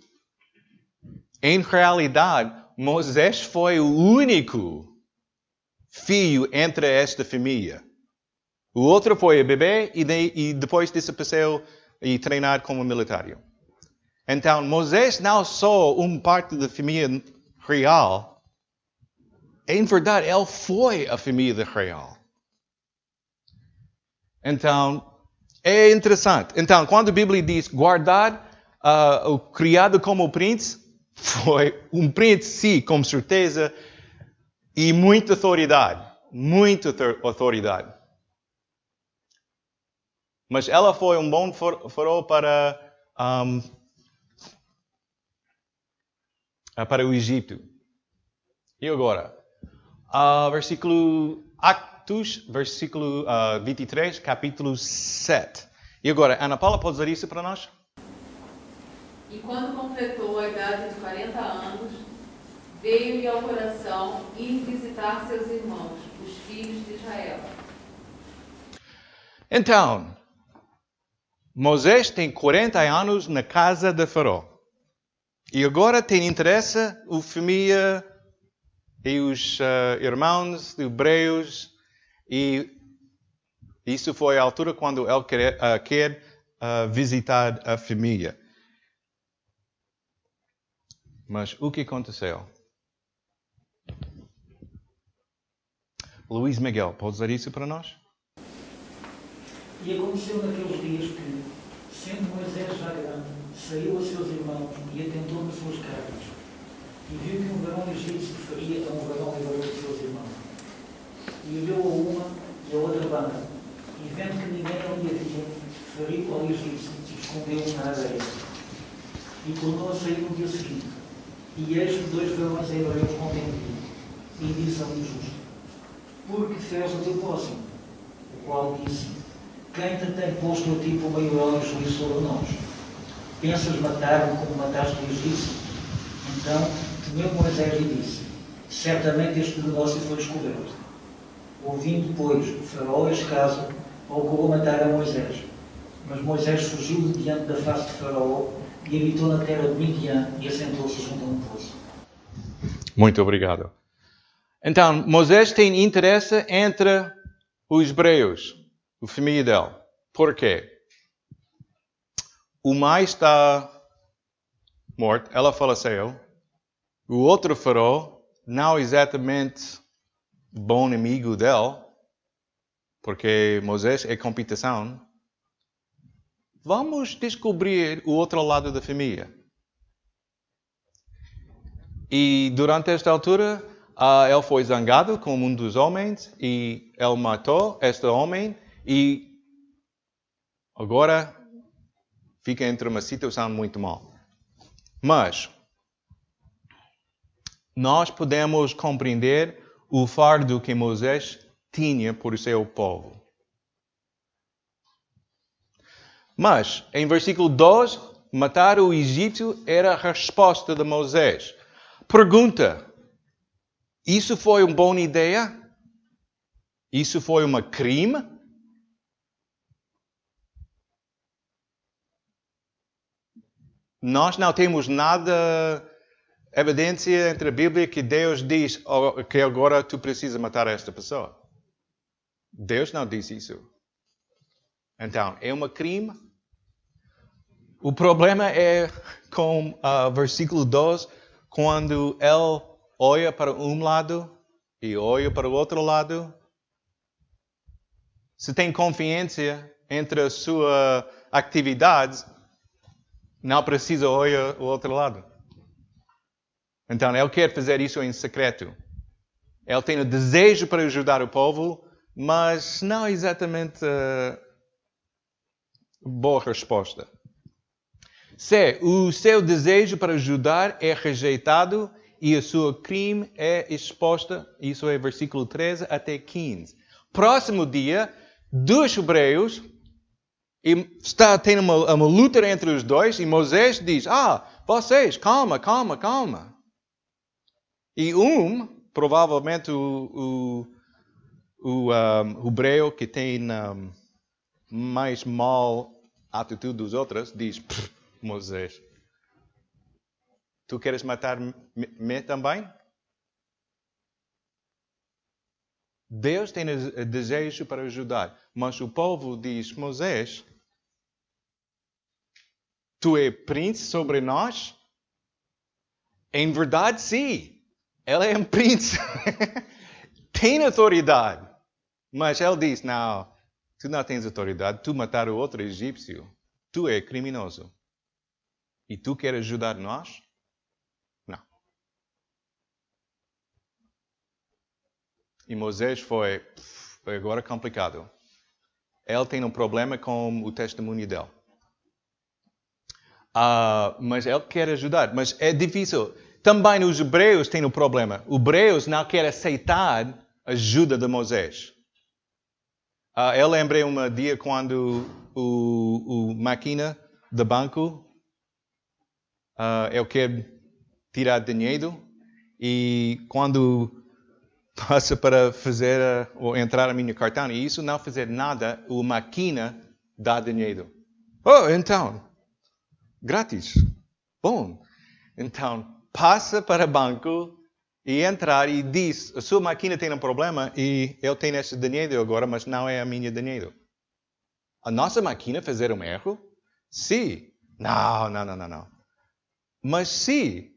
S5: Em realidade, Moisés foi o único filho entre esta família. O outro foi bebê e depois desapareceu e treinar como militar. Então, Moisés não só parte da família real, em verdade, ele foi a família real. Então, é interessante. Então, quando a Bíblia diz guardar o criado como príncipe, foi um príncipe, sim, com certeza, e muita autoridade. Muita autoridade. Mas ela foi um bom faraó para o Egito. E agora? Atos, versículo 23, capítulo 7. E agora, Ana Paula, pode dizer isso para nós?
S8: E quando completou a idade de 40 anos, veio-lhe ao coração ir visitar seus irmãos, os filhos de Israel.
S5: Então, Moisés tem 40 anos na casa de Faraó. E agora tem interesse a família e os irmãos hebreus. E isso foi a altura quando ele quer visitar a família. Mas o que aconteceu? Luís Miguel, pode dizer isso para nós?
S4: E aconteceu naqueles dias que, sendo Moisés já grande, saiu a seus irmãos e atentou nas suas cartas, e viu que um varão egípcio feria a um varão hebreu de seus irmãos. E olhou a uma e a outra banda, e vendo que ninguém ali havia, feriu ao egípcio e escondeu-o na areia. E tornou a sair no dia seguinte. E eis que 2 varões hebreus contemplou, e disse ao injusto: por que fez o teu próximo? O qual disse: quem te tem posto a ti por maior juízo sobre nós? Pensas matar-me como mataste o egípcio? Então temeu Moisés e disse: Certamente este negócio foi descoberto. Ouvindo, pois, o faraó este caso, procurou matar a Moisés. Mas Moisés fugiu de diante da face de faraó e habitou na terra de Midian e assentou-se junto a um poço.
S5: Muito obrigado. Então, Moisés tem interesse entre os hebreus, a família dele. Por quê? O mais está morto, ela faleceu. O outro faraó, não exatamente bom amigo dele, porque Moisés é competição. Vamos descobrir o outro lado da família. E durante esta altura, ele foi zangado com um dos homens e ele matou este homem e agora fica entre uma situação muito mal. Mas nós podemos compreender o fardo que Moisés tinha por seu povo. Mas, em versículo 2, matar o egípcio era a resposta de Moisés. Pergunta: isso foi uma boa ideia? Isso foi um crime? Nós não temos nada, evidência entre a Bíblia que Deus diz que agora tu precisas matar esta pessoa. Deus não diz isso. Então, é um crime? O problema é com versículo 2, quando ele olha para um lado e olha para o outro lado. Se tem confiança entre a sua atividade, não precisa olhar o outro lado. Então, ele quer fazer isso em secreto. Ele tem o desejo para ajudar o povo, mas não exatamente boa resposta. Se o seu desejo para ajudar é rejeitado e a sua crime é exposta, isso é versículo 13 até 15. Próximo dia, dois hebreus, e está tendo uma luta entre os dois, e Moisés diz: vocês, calma. E provavelmente o hebreu que tem mais mal atitude dos outros, diz: Moisés, tu queres matar-me também? Deus tem o desejo para ajudar, mas o povo diz: Moisés, tu és príncipe sobre nós? Em verdade, sim. Ele é um príncipe. Tem autoridade. Mas ele diz: não, tu não tens autoridade. Tu mataram o outro egípcio. Tu és criminoso. E tu queres ajudar nós? Não. E Moisés foi agora complicado. Ele tem um problema com o testemunho dele. Mas ele quer ajudar. Mas é difícil. Também os hebreus têm um problema. Os hebreus não querem aceitar a ajuda de Moisés. Eu lembrei um dia quando o máquina de banco eu quero tirar dinheiro e quando passa para fazer ou entrar a minha cartão e isso não fazer nada, a máquina dá dinheiro. Então, grátis. Bom. Então, passa para o banco e entrar e diz: a sua máquina tem um problema e eu tenho esse dinheiro agora, mas não é a minha dinheiro. A nossa máquina fazer um erro? Sim. Não. Mas sim.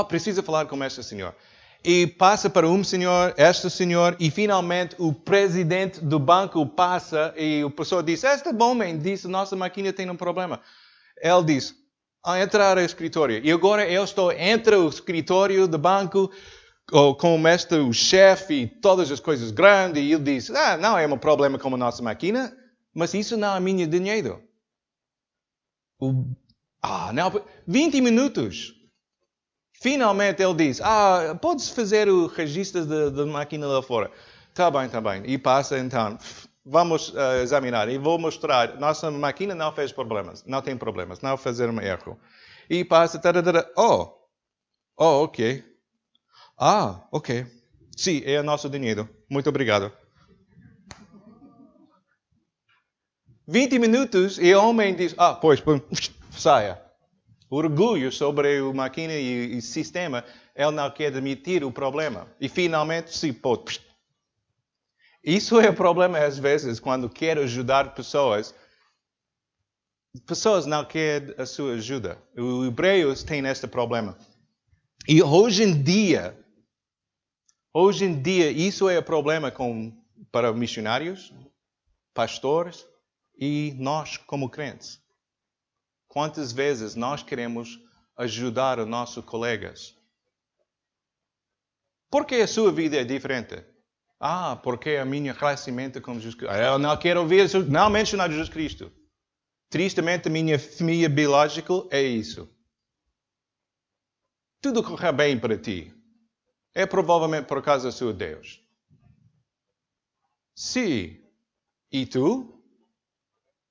S5: Precisa falar com este senhor. E passa para este senhor, e finalmente o presidente do banco passa e a pessoa diz: este homem disse, nossa máquina tem um problema. Ele diz: entrar ao escritório. E agora eu estou entre o escritório do banco com o chefe e todas as coisas grandes. E ele diz: não é um problema com a nossa máquina, mas isso não é meu dinheiro. 20 minutos. Finalmente ele diz: podes fazer o registro da máquina lá fora. Tá bem. E passa então. Vamos examinar e vou mostrar. Nossa máquina não fez problemas. Não tem problemas. Não fazer um erro. E passa. Ok. Ah, ok. Sim, é o nosso dinheiro. Muito obrigado. 20 minutos e o homem diz, pois, saia. Orgulho sobre a máquina e o sistema, ele não quer admitir o problema. E finalmente, sim, pode. Isso é o problema às vezes, quando quer ajudar pessoas não querem a sua ajuda. Os hebreus têm este problema. E hoje em dia, isso é o problema para missionários, pastores e nós como crentes. Quantas vezes nós queremos ajudar os nossos colegas? Por que a sua vida é diferente? Porque a minha relacionamento com Jesus Cristo. Eu não quero ouvir, não mencionar Jesus Cristo. Tristemente, a minha família biológica é isso. Tudo corre bem para ti. É provavelmente por causa do seu Deus. Sim. E tu?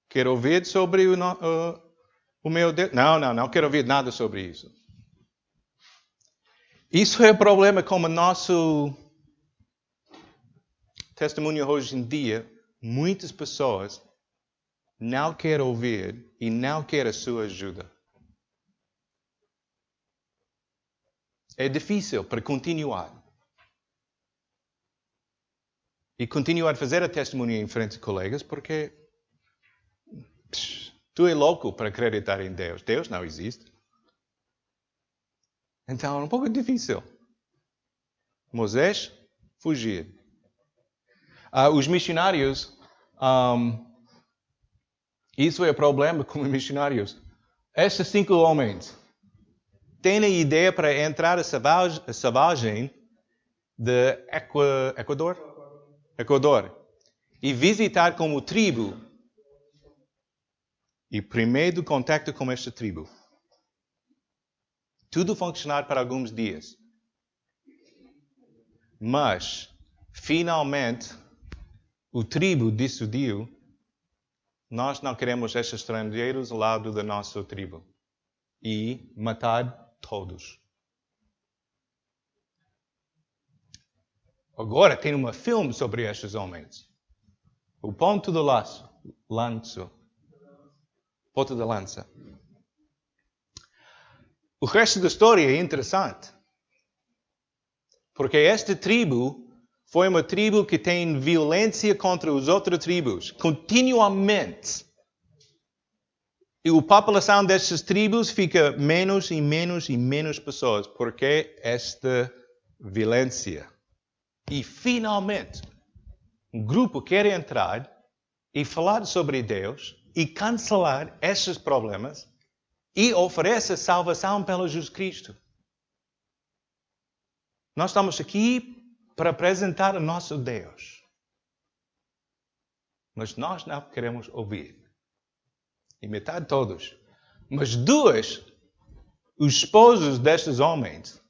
S5: Quero ouvir sobre o meu Deus? Não quero ouvir nada sobre isso. Isso é o problema com o nosso testemunho hoje em dia. Muitas pessoas não querem ouvir e não querem a sua ajuda. É difícil para continuar. E continuar a fazer a testemunha em frente de colegas porque tu é louco para acreditar em Deus. Deus não existe. Então é um pouco difícil. Moisés, fugir. Os missionários, isso é o problema com os missionários. Estes 5 homens têm a ideia para entrar a selvagem de Equador e visitar como tribo. E primeiro contacto com esta tribo. Tudo funcionar para alguns dias. Mas, finalmente, o tribo decidiu: nós não queremos estes estrangeiros ao lado da nossa tribo. E matar todos. Agora tem um filme sobre estes homens. O ponto do lanço. Ponto da lança. O resto da história é interessante. Porque esta tribo foi uma tribo que tem violência contra as outras tribos. Continuamente. E a população destas tribos fica menos e menos e menos pessoas. Porque esta violência. E finalmente, um grupo quer entrar e falar sobre Deus e cancelar estes problemas e oferece salvação pelo Jesus Cristo. Nós estamos aqui para apresentar o nosso Deus. Mas nós não queremos ouvir. E metade todos. Mas 2, os esposos destes homens,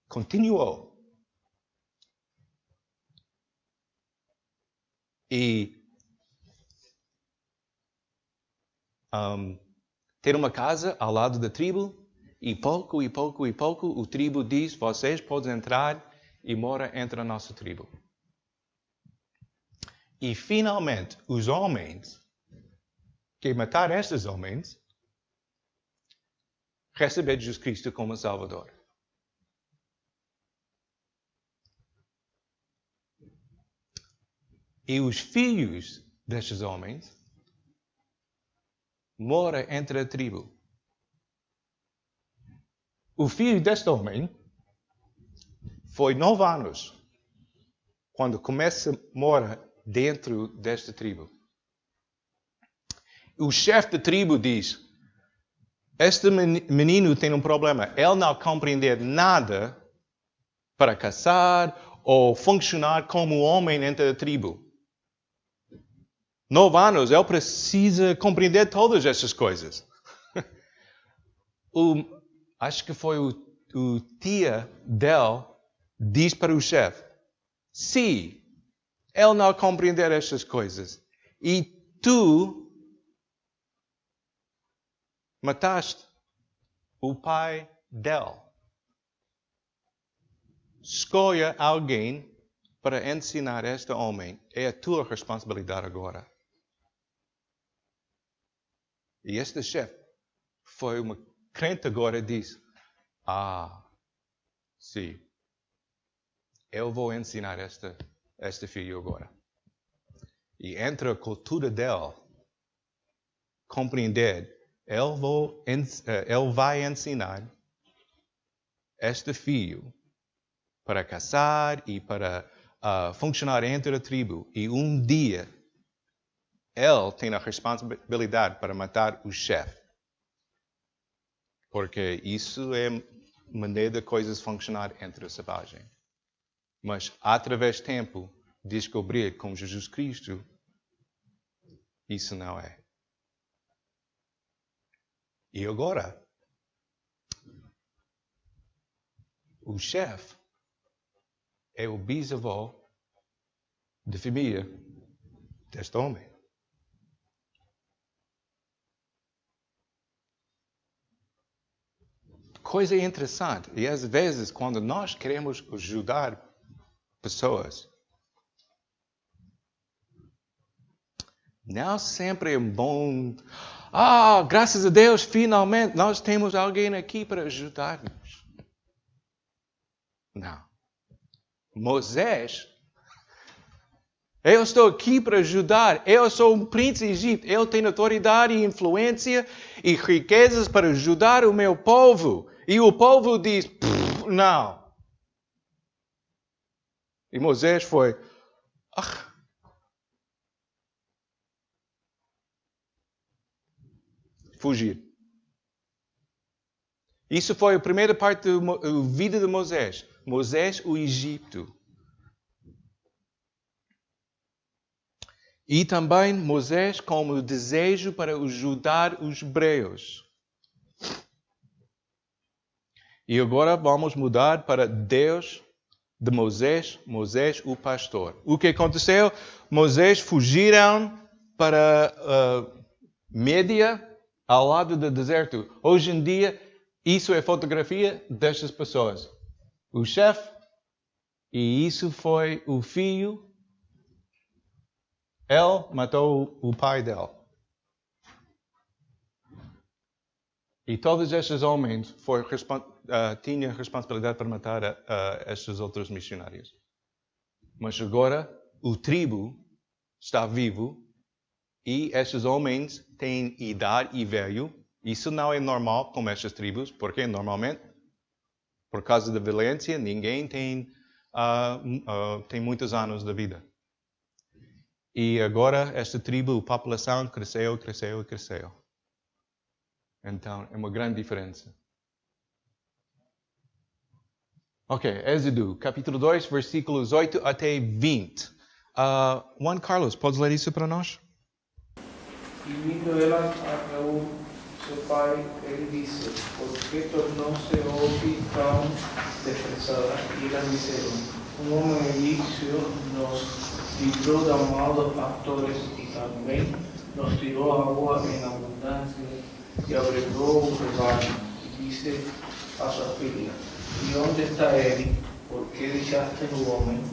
S5: continuou. E ter uma casa ao lado da tribo, e pouco, o tribo diz: vocês podem entrar e morar entre a nossa tribo. E finalmente, os homens que mataram estes homens receberam Jesus Cristo como Salvador. E os filhos destes homens moram entre a tribo. O filho deste homem foi 9 anos quando começa a morar dentro desta tribo. O chefe da tribo diz: este menino tem um problema. Ele não compreende nada para caçar ou funcionar como homem entre a tribo. 9 anos, ele precisa compreender todas essas coisas. Acho que foi o tia dele diz para o chefe: se ele não compreender essas coisas e tu mataste o pai dele, escolha alguém para ensinar este homem. É a tua responsabilidade agora. E este chefe foi uma crente agora e disse, sim, eu vou ensinar este filho agora. E entre a cultura dele, compreender, ele vai ensinar este filho para caçar e para funcionar entre a tribo. E um dia, ele tem a responsabilidade para matar o chefe. Porque isso é maneira de coisas funcionar entre o selvagem. Mas, através do tempo, descobrir com Jesus Cristo, isso não é. E agora, o chefe é o bisavô de família deste homem. Coisa interessante, e às vezes quando nós queremos ajudar pessoas, não sempre é bom. Graças a Deus, finalmente nós temos alguém aqui para ajudar-nos. Não. Moisés, eu estou aqui para ajudar. Eu sou um príncipe do Egito. Eu tenho autoridade e influência e riquezas para ajudar o meu povo. E o povo diz, não. E Moisés foi, fugir. Isso foi a primeira parte da vida de Moisés. Moisés, o Egito. E também Moisés como o desejo para ajudar os hebreus. E agora vamos mudar para Deus de Moisés, Moisés o pastor. O que aconteceu? Moisés fugiram para Mídia, ao lado do deserto. Hoje em dia, isso é fotografia destas pessoas. O chefe, e isso foi o filho. Ele matou o pai dele. E todos estes homens tinham responsabilidade para matar estes outros missionários. Mas agora, o tribo está vivo e estes homens têm idade e velho. Isso não é normal como estas tribos, porque normalmente, por causa da violência, ninguém tem muitos anos de vida. E agora esta tribo, a população cresceu. Então, é uma grande diferença. Ok, Êxodo, capítulo 2, versículos 8 até 20. Juan Carlos, podes ler isso para nós?
S9: E vindo ela a Raul, seu pai, ele disse, por que tornou-se hoje tão desprezada? E elas disseram, homem egípcio nos livrou da mão dos pastores e também nos tirou água em abundância e abrigou o rebanho. E disse a sua filha, e onde está ele? Por que deixaste o homem?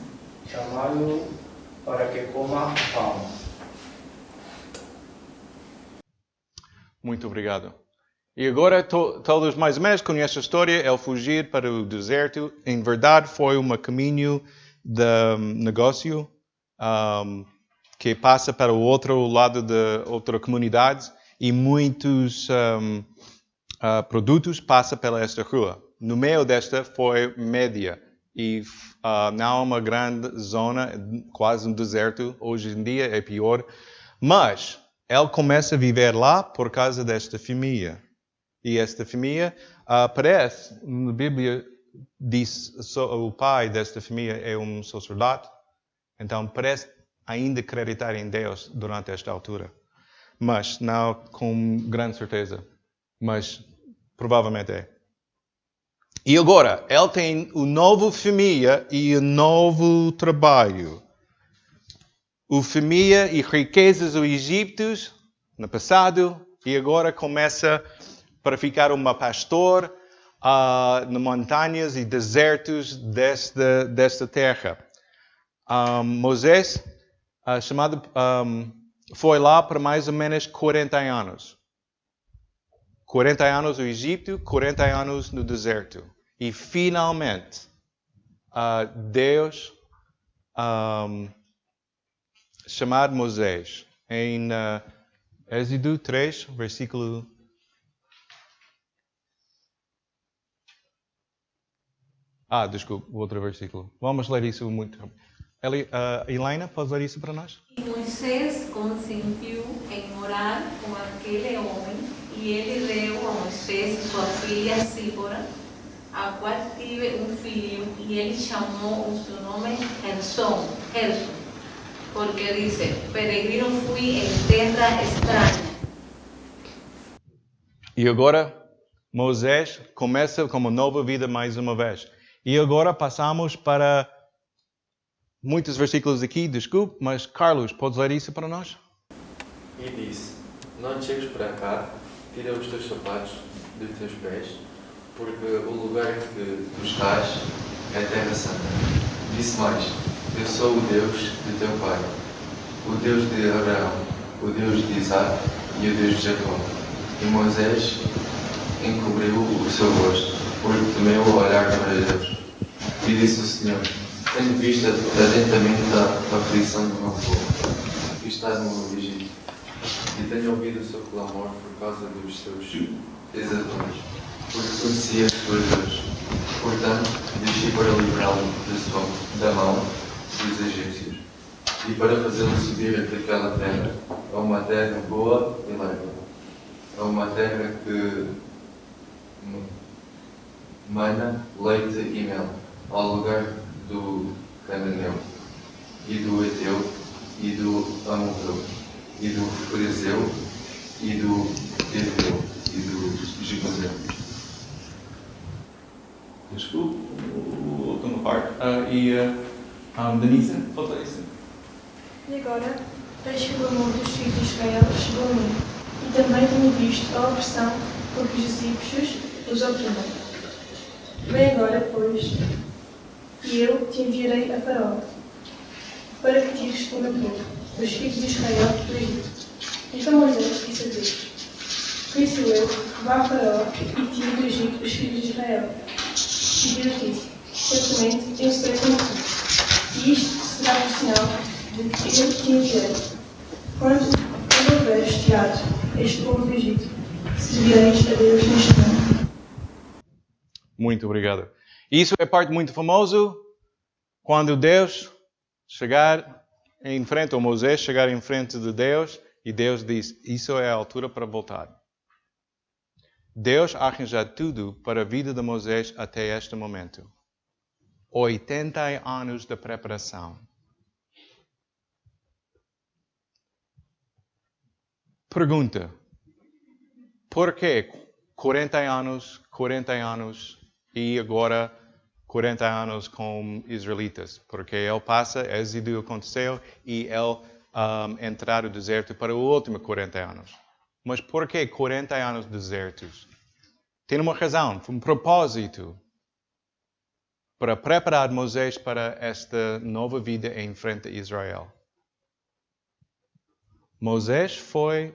S9: Chamai-o para que coma pão.
S5: Muito obrigado. E agora todos mais ou menos conhecem a história. Ele fugir para o deserto. Em verdade foi um caminho de negócio que passa para o outro lado de outra comunidade. E muitos produtos passam pela esta rua. No meio desta foi Mídia. E não uma grande zona, quase um deserto. Hoje em dia é pior. Mas ele começa a viver lá por causa desta família. E esta família aparece, na Bíblia diz o pai desta família é um sacerdote. Então parece ainda acreditar em Deus durante esta altura. Mas não com grande certeza. Mas provavelmente é. E agora, ele tem uma nova família e um novo trabalho. O família e riquezas do Egito no passado, e agora começa para ficar uma pastor, nas montanhas e desertos desta terra. Moisés foi lá por mais ou menos 40 anos. 40 anos no Egito, 40 anos no deserto. E finalmente, Deus chamou Moisés em Êxodo 3, versículo... desculpa, o outro versículo. Vamos ler isso muito rápido. Helena, pode ler isso para nós?
S8: E Moisés consentiu em morar com aquele homem, e ele deu a Moisés sua filha Sípora, a qual tive filho, e ele chamou o seu nome Gerson, porque diz: peregrino fui em terra estranha.
S5: E agora, Moisés começa com uma nova vida mais uma vez. E agora passamos para muitos versículos aqui, desculpe, mas Carlos, podes ler isso para nós?
S10: E disse: não chegues para cá, tira os teus sapatos dos teus pés, porque o lugar em que tu estás é terra santa. Disse mais: eu sou o Deus de teu pai, o Deus de Abraão, o Deus de Isaac e o Deus de Jacó. E Moisés encobriu o seu rosto, porque temeu olhar para Deus. E disse o Senhor: tenho visto atentamente a aflição do meu povo, que está no Egito, e tenho ouvido o seu clamor por causa dos seus desertores, porque conhecia as suas dores. Portanto, desci para livrá-lo da mão dos egípcios, e para fazê-lo subir daquela terra, a uma terra boa e leve, a uma terra que mana leite e mel, ao lugar do Cananeu, e do Eteu, e do Amorreu, e do Ferezeu, e do Heveu, e do Jebuseu.
S5: Desculpe, a última parte. Denise, pode ler isso?
S11: E agora, eis que o amor dos filhos de Israel chegou a mim, e também tenho visto a opressão por que os egípcios os oprimem. Vem agora, pois, e eu te enviarei a Faraó, para que tires o meu povo, os filhos de Israel, do Egito. Então Moisés disse a Deus: por isso eu, vá a Faraó e tire do Egito os filhos de Israel. E Deus disse: certamente eu serei contigo, e isto será o sinal de que eu te enviarei. Quando eu houveres tirado este povo do Egito, servireis a Deus neste nome.
S5: Muito obrigado. Isso é parte muito famosa, quando Deus chegar em frente, ou Moisés chegar em frente de Deus, e Deus diz: isso é a altura para voltar. Deus arranjou tudo para a vida de Moisés até este momento. 80 anos de preparação. Pergunta: por que 40 anos e agora 40 anos com israelitas? Porque ele passa, Êxodo aconteceu e ele entrar no deserto para o último 40 anos. Mas por que 40 anos desertos? Tem uma razão, um propósito para preparar Moisés para esta nova vida em frente a Israel. Moisés foi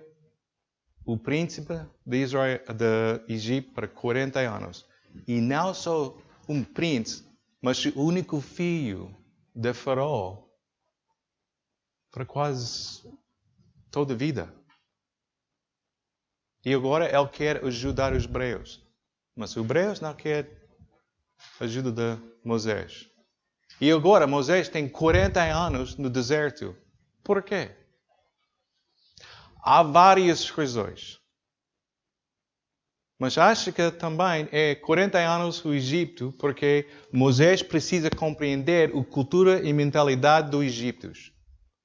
S5: o príncipe de Egito para 40 anos. E não só um príncipe, mas o único filho de Faraó para quase toda a vida. E agora ele quer ajudar os hebreus. Mas os hebreus não querem a ajuda de Moisés. E agora Moisés tem 40 anos no deserto. Por quê? Há várias razões. Mas acho que também é 40 anos no Egito, porque Moisés precisa compreender a cultura e mentalidade dos egípcios.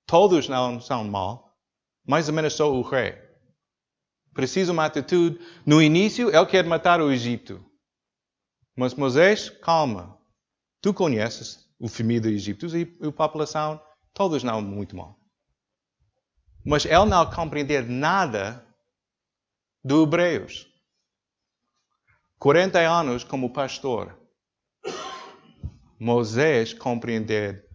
S5: Todos não são mal, mais ou menos só o rei. Precisa uma atitude. No início, ele quer matar o Egito. Mas Moisés, calma. Tu conheces o família dos egípcios e a população, todos não muito mal. Mas ele não compreender nada dos hebreus. 40 anos como pastor. Moisés compreender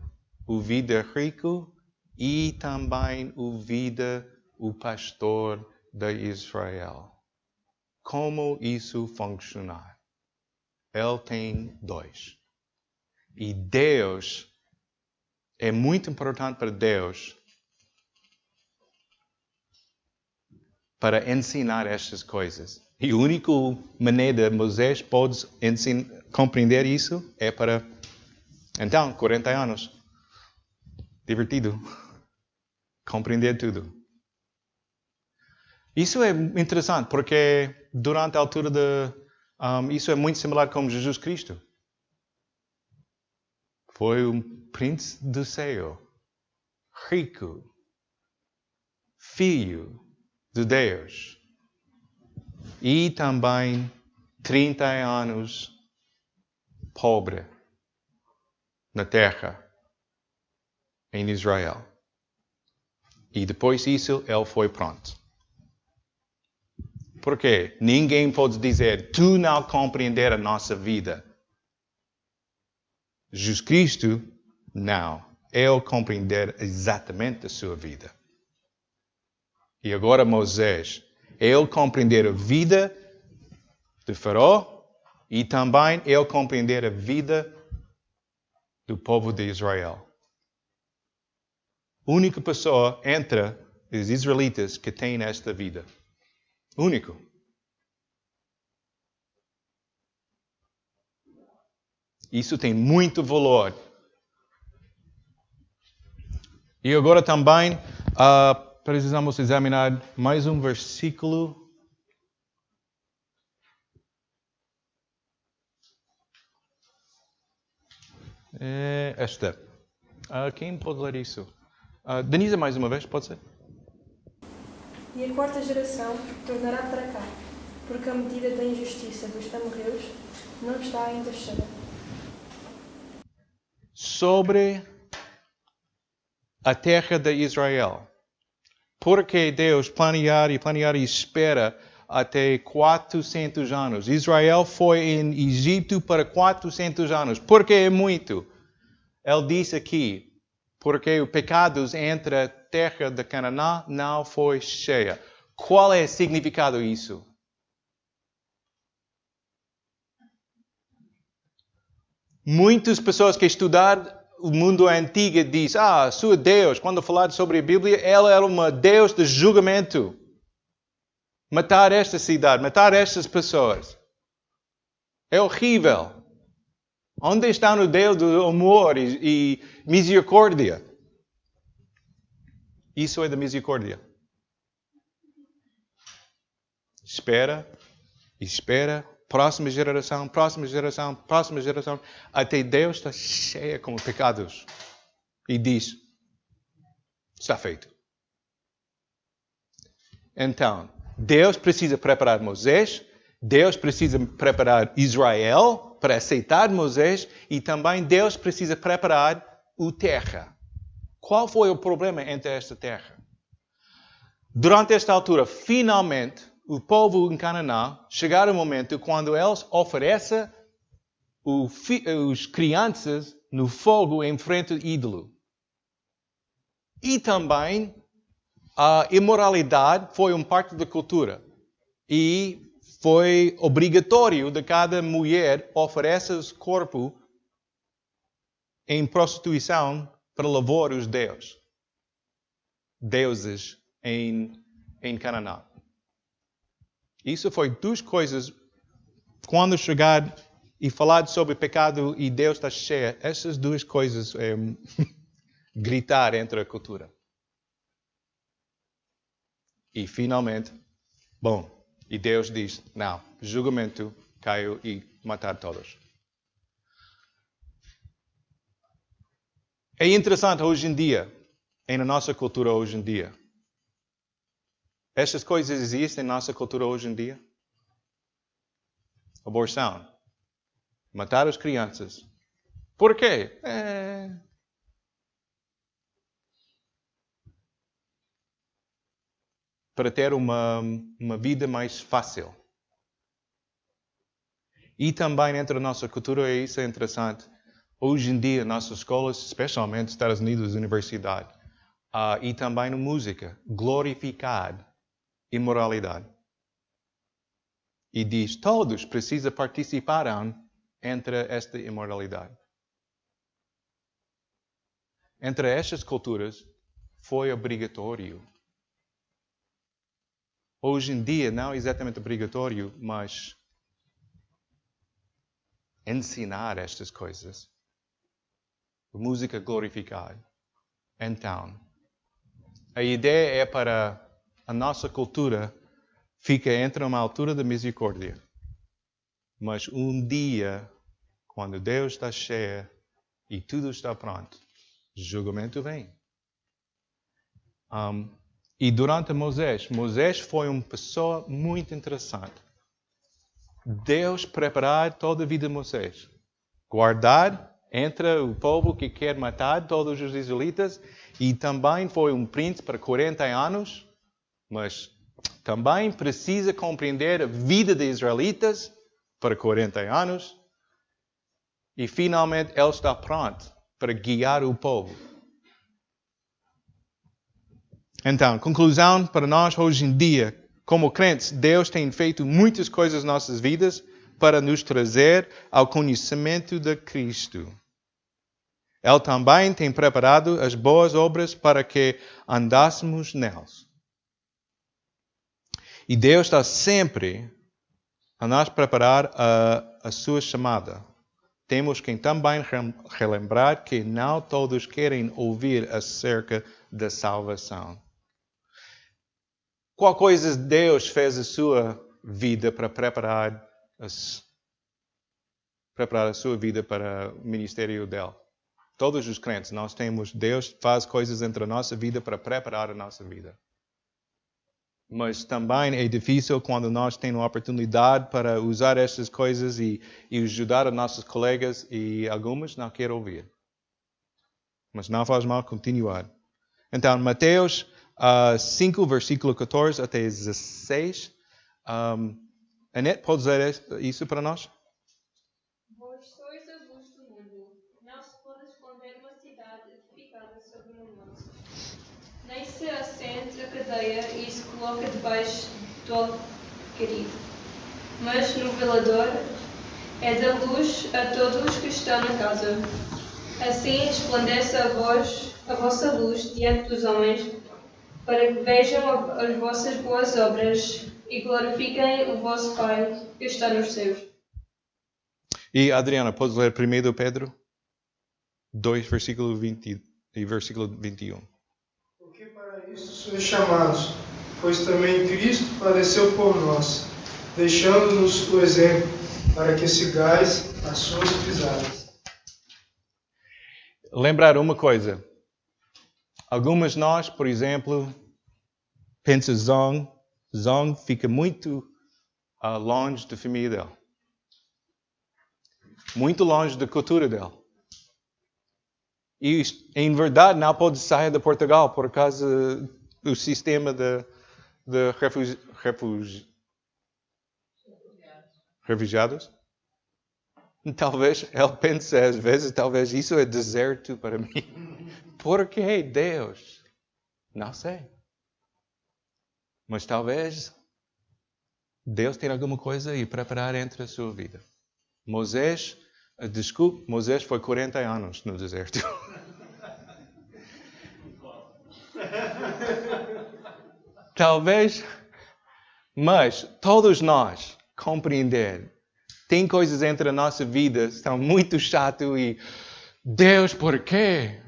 S5: o vida rico e também o pastor de Israel. Como isso funcionar? Ele tem 2. E Deus, é muito importante para Deus para ensinar estas coisas. E a única maneira de Moisés pode compreender isso é para, então, 40 anos. Divertido. Compreender tudo. Isso é interessante, porque durante a altura isso é muito similar com Jesus Cristo. Foi um príncipe do céu, rico, filho de Deus. E também 30 anos pobre na terra, em Israel. E depois disso, ele foi pronto. Porque ninguém pode dizer, tu não compreender a nossa vida. Jesus Cristo, não. Ele compreender exatamente a sua vida. E agora Moisés, ele compreender a vida de Faraó e também ele compreender a vida do povo de Israel. Única pessoa entre os israelitas que tem esta vida. Único. Isso tem muito valor. E agora também precisamos examinar mais um versículo. Quem pode ler isso? Denise, mais uma vez, pode ser?
S11: E a quarta geração tornará para cá, porque a medida da injustiça dos amorreus não está ainda cheia.
S5: Sobre a terra de Israel. Porque Deus planear e espera até 400 anos. Israel foi em Egito para 400 anos. Porque é muito. Ele diz aqui, porque os pecados entre a terra de Canaã não foi cheia. Qual é o significado disso? Muitas pessoas que estudaram o mundo antigo dizem, sua Deus, quando falar sobre a Bíblia, ela era uma Deus de julgamento. Matar esta cidade, matar estas pessoas. É horrível. Onde está o Deus do amor e misericórdia? Isso é da misericórdia. Espera. Próxima geração. Até Deus está cheia com pecados. E diz, está feito. Então, Deus precisa preparar Moisés. Deus precisa preparar Israel para aceitar Moisés. E também Deus precisa preparar a terra. Qual foi o problema entre esta terra? Durante esta altura, finalmente, o povo em Canaã chegaram ao momento quando eles oferecem os crianças no fogo em frente ao ídolo. E também a imoralidade foi uma parte da cultura. E foi obrigatório de cada mulher oferecer o corpo em prostituição para louvar os deuses em Canaã. Isso foi 2 coisas. Quando chegar e falar sobre pecado e Deus está cheio, essas 2 coisas é gritar entre a cultura. E finalmente, e Deus diz, não, julgamento caiu e matar todos. É interessante hoje em dia, na nossa cultura hoje em dia. Essas coisas existem na nossa cultura hoje em dia? Aborção. Matar as crianças. Por quê? Para ter uma vida mais fácil. E também entre a nossa cultura, e isso é interessante, hoje em dia, nas escolas, especialmente nos Estados Unidos, universidade, e também na música, glorificar imoralidade. E diz, todos precisam participar entre esta imoralidade. Entre estas culturas, foi obrigatório. Hoje em dia, não exatamente obrigatório, mas ensinar estas coisas. Música glorificada. Então, a ideia é para a nossa cultura fica entre uma altura da misericórdia. Mas um dia, quando Deus está cheio e tudo está pronto, o julgamento vem. E durante Moisés foi uma pessoa muito interessante. Deus preparar toda a vida de Moisés. Guardar entre o povo que quer matar todos os israelitas. E também foi um príncipe para 40 anos. Mas também precisa compreender a vida de israelitas para 40 anos. E finalmente ele está pronto para guiar o povo. Então, conclusão para nós hoje em dia. Como crentes, Deus tem feito muitas coisas nas nossas vidas para nos trazer ao conhecimento de Cristo. Ele também tem preparado as boas obras para que andássemos nelas. E Deus está sempre a nos preparar a sua chamada. Temos que também relembrar que não todos querem ouvir acerca da salvação. Qual coisa Deus fez a sua vida para preparar a sua vida para o ministério dele? Todos os crentes, nós temos, Deus faz coisas entre a nossa vida para preparar a nossa vida. Mas também é difícil quando nós temos a oportunidade para usar estas coisas e ajudar os nossos colegas e algumas não querem ouvir. Mas não faz mal continuar. Então, Mateus 5, versículo 14 até 16. Anete, pode dizer isso para nós?
S7: Vós sois a luz do mundo. Não se pode esconder uma cidade edificada sobre um monte. Nem se acende a cadeia e se coloca debaixo do alqueire. Mas no velador é da luz a todos que estão na casa. Assim resplandece a vossa luz diante dos homens, para que vejam as vossas boas obras e glorifiquem o vosso Pai que está nos céus.
S5: E Adriana, podes ler primeiro Pedro 2, versículo 20 e versículo 21.
S3: Porque para isso sois chamados, pois também Cristo padeceu por nós, deixando-nos o exemplo, para que sigais as suas pisadas.
S5: Lembrar uma coisa. Algumas de nós, por exemplo, pensam Zong fica muito longe da família dele. Muito longe da cultura dele. E em verdade não pode sair de Portugal por causa do sistema de refugiados. Talvez ele pense às vezes, talvez isso é deserto para mim. Por que Deus? Não sei. Mas talvez Deus tenha alguma coisa e preparar entre a sua vida. Moisés foi 40 anos no deserto. Talvez, mas todos nós compreender. Tem coisas entre a nossa vida que estão muito chato e Deus, por quê?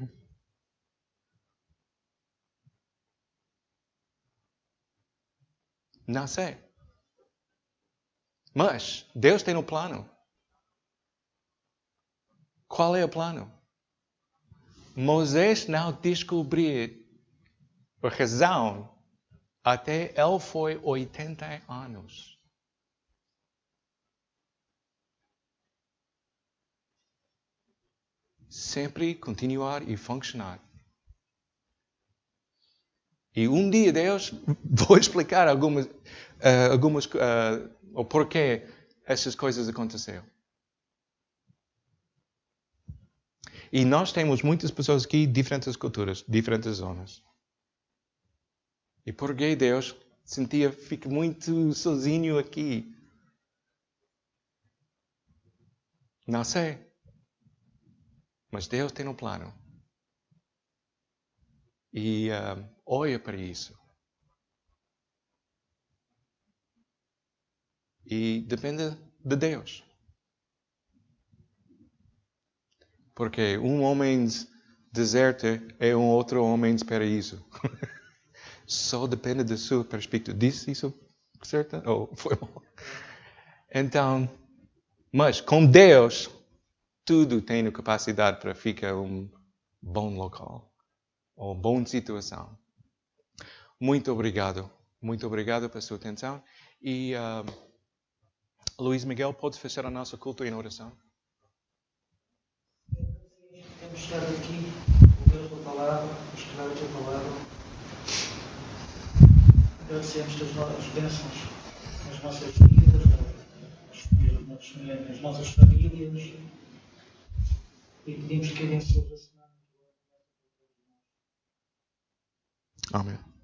S5: Não sei. Mas Deus tem um plano. Qual é o plano? Moisés não descobriu a razão até ele foi 80 anos. Sempre continuar e funcionar. E um dia Deus, vou explicar algumas o porquê essas coisas aconteceram. E nós temos muitas pessoas aqui, diferentes culturas, diferentes zonas. E porque Deus fica muito sozinho aqui? Não sei. Mas Deus tem um plano. E olha para isso. E depende de Deus. Porque um homem deserto é um outro homem paraíso. Só depende da sua perspectiva. Disse isso certo? Ou foi bom? Então, mas com Deus, tudo tem a capacidade para ficar um bom local. Ou uma boa situação. Muito obrigado. Muito obrigado pela sua atenção. E Luís Miguel, pode fechar a nossa culto em oração?
S4: Temos chegado aqui, ouvir a tua palavra, estudar a tua palavra. Agradecemos as bênçãos nas nossas vidas, nas nossas famílias. E pedimos que abençoe a semana.
S5: Amém.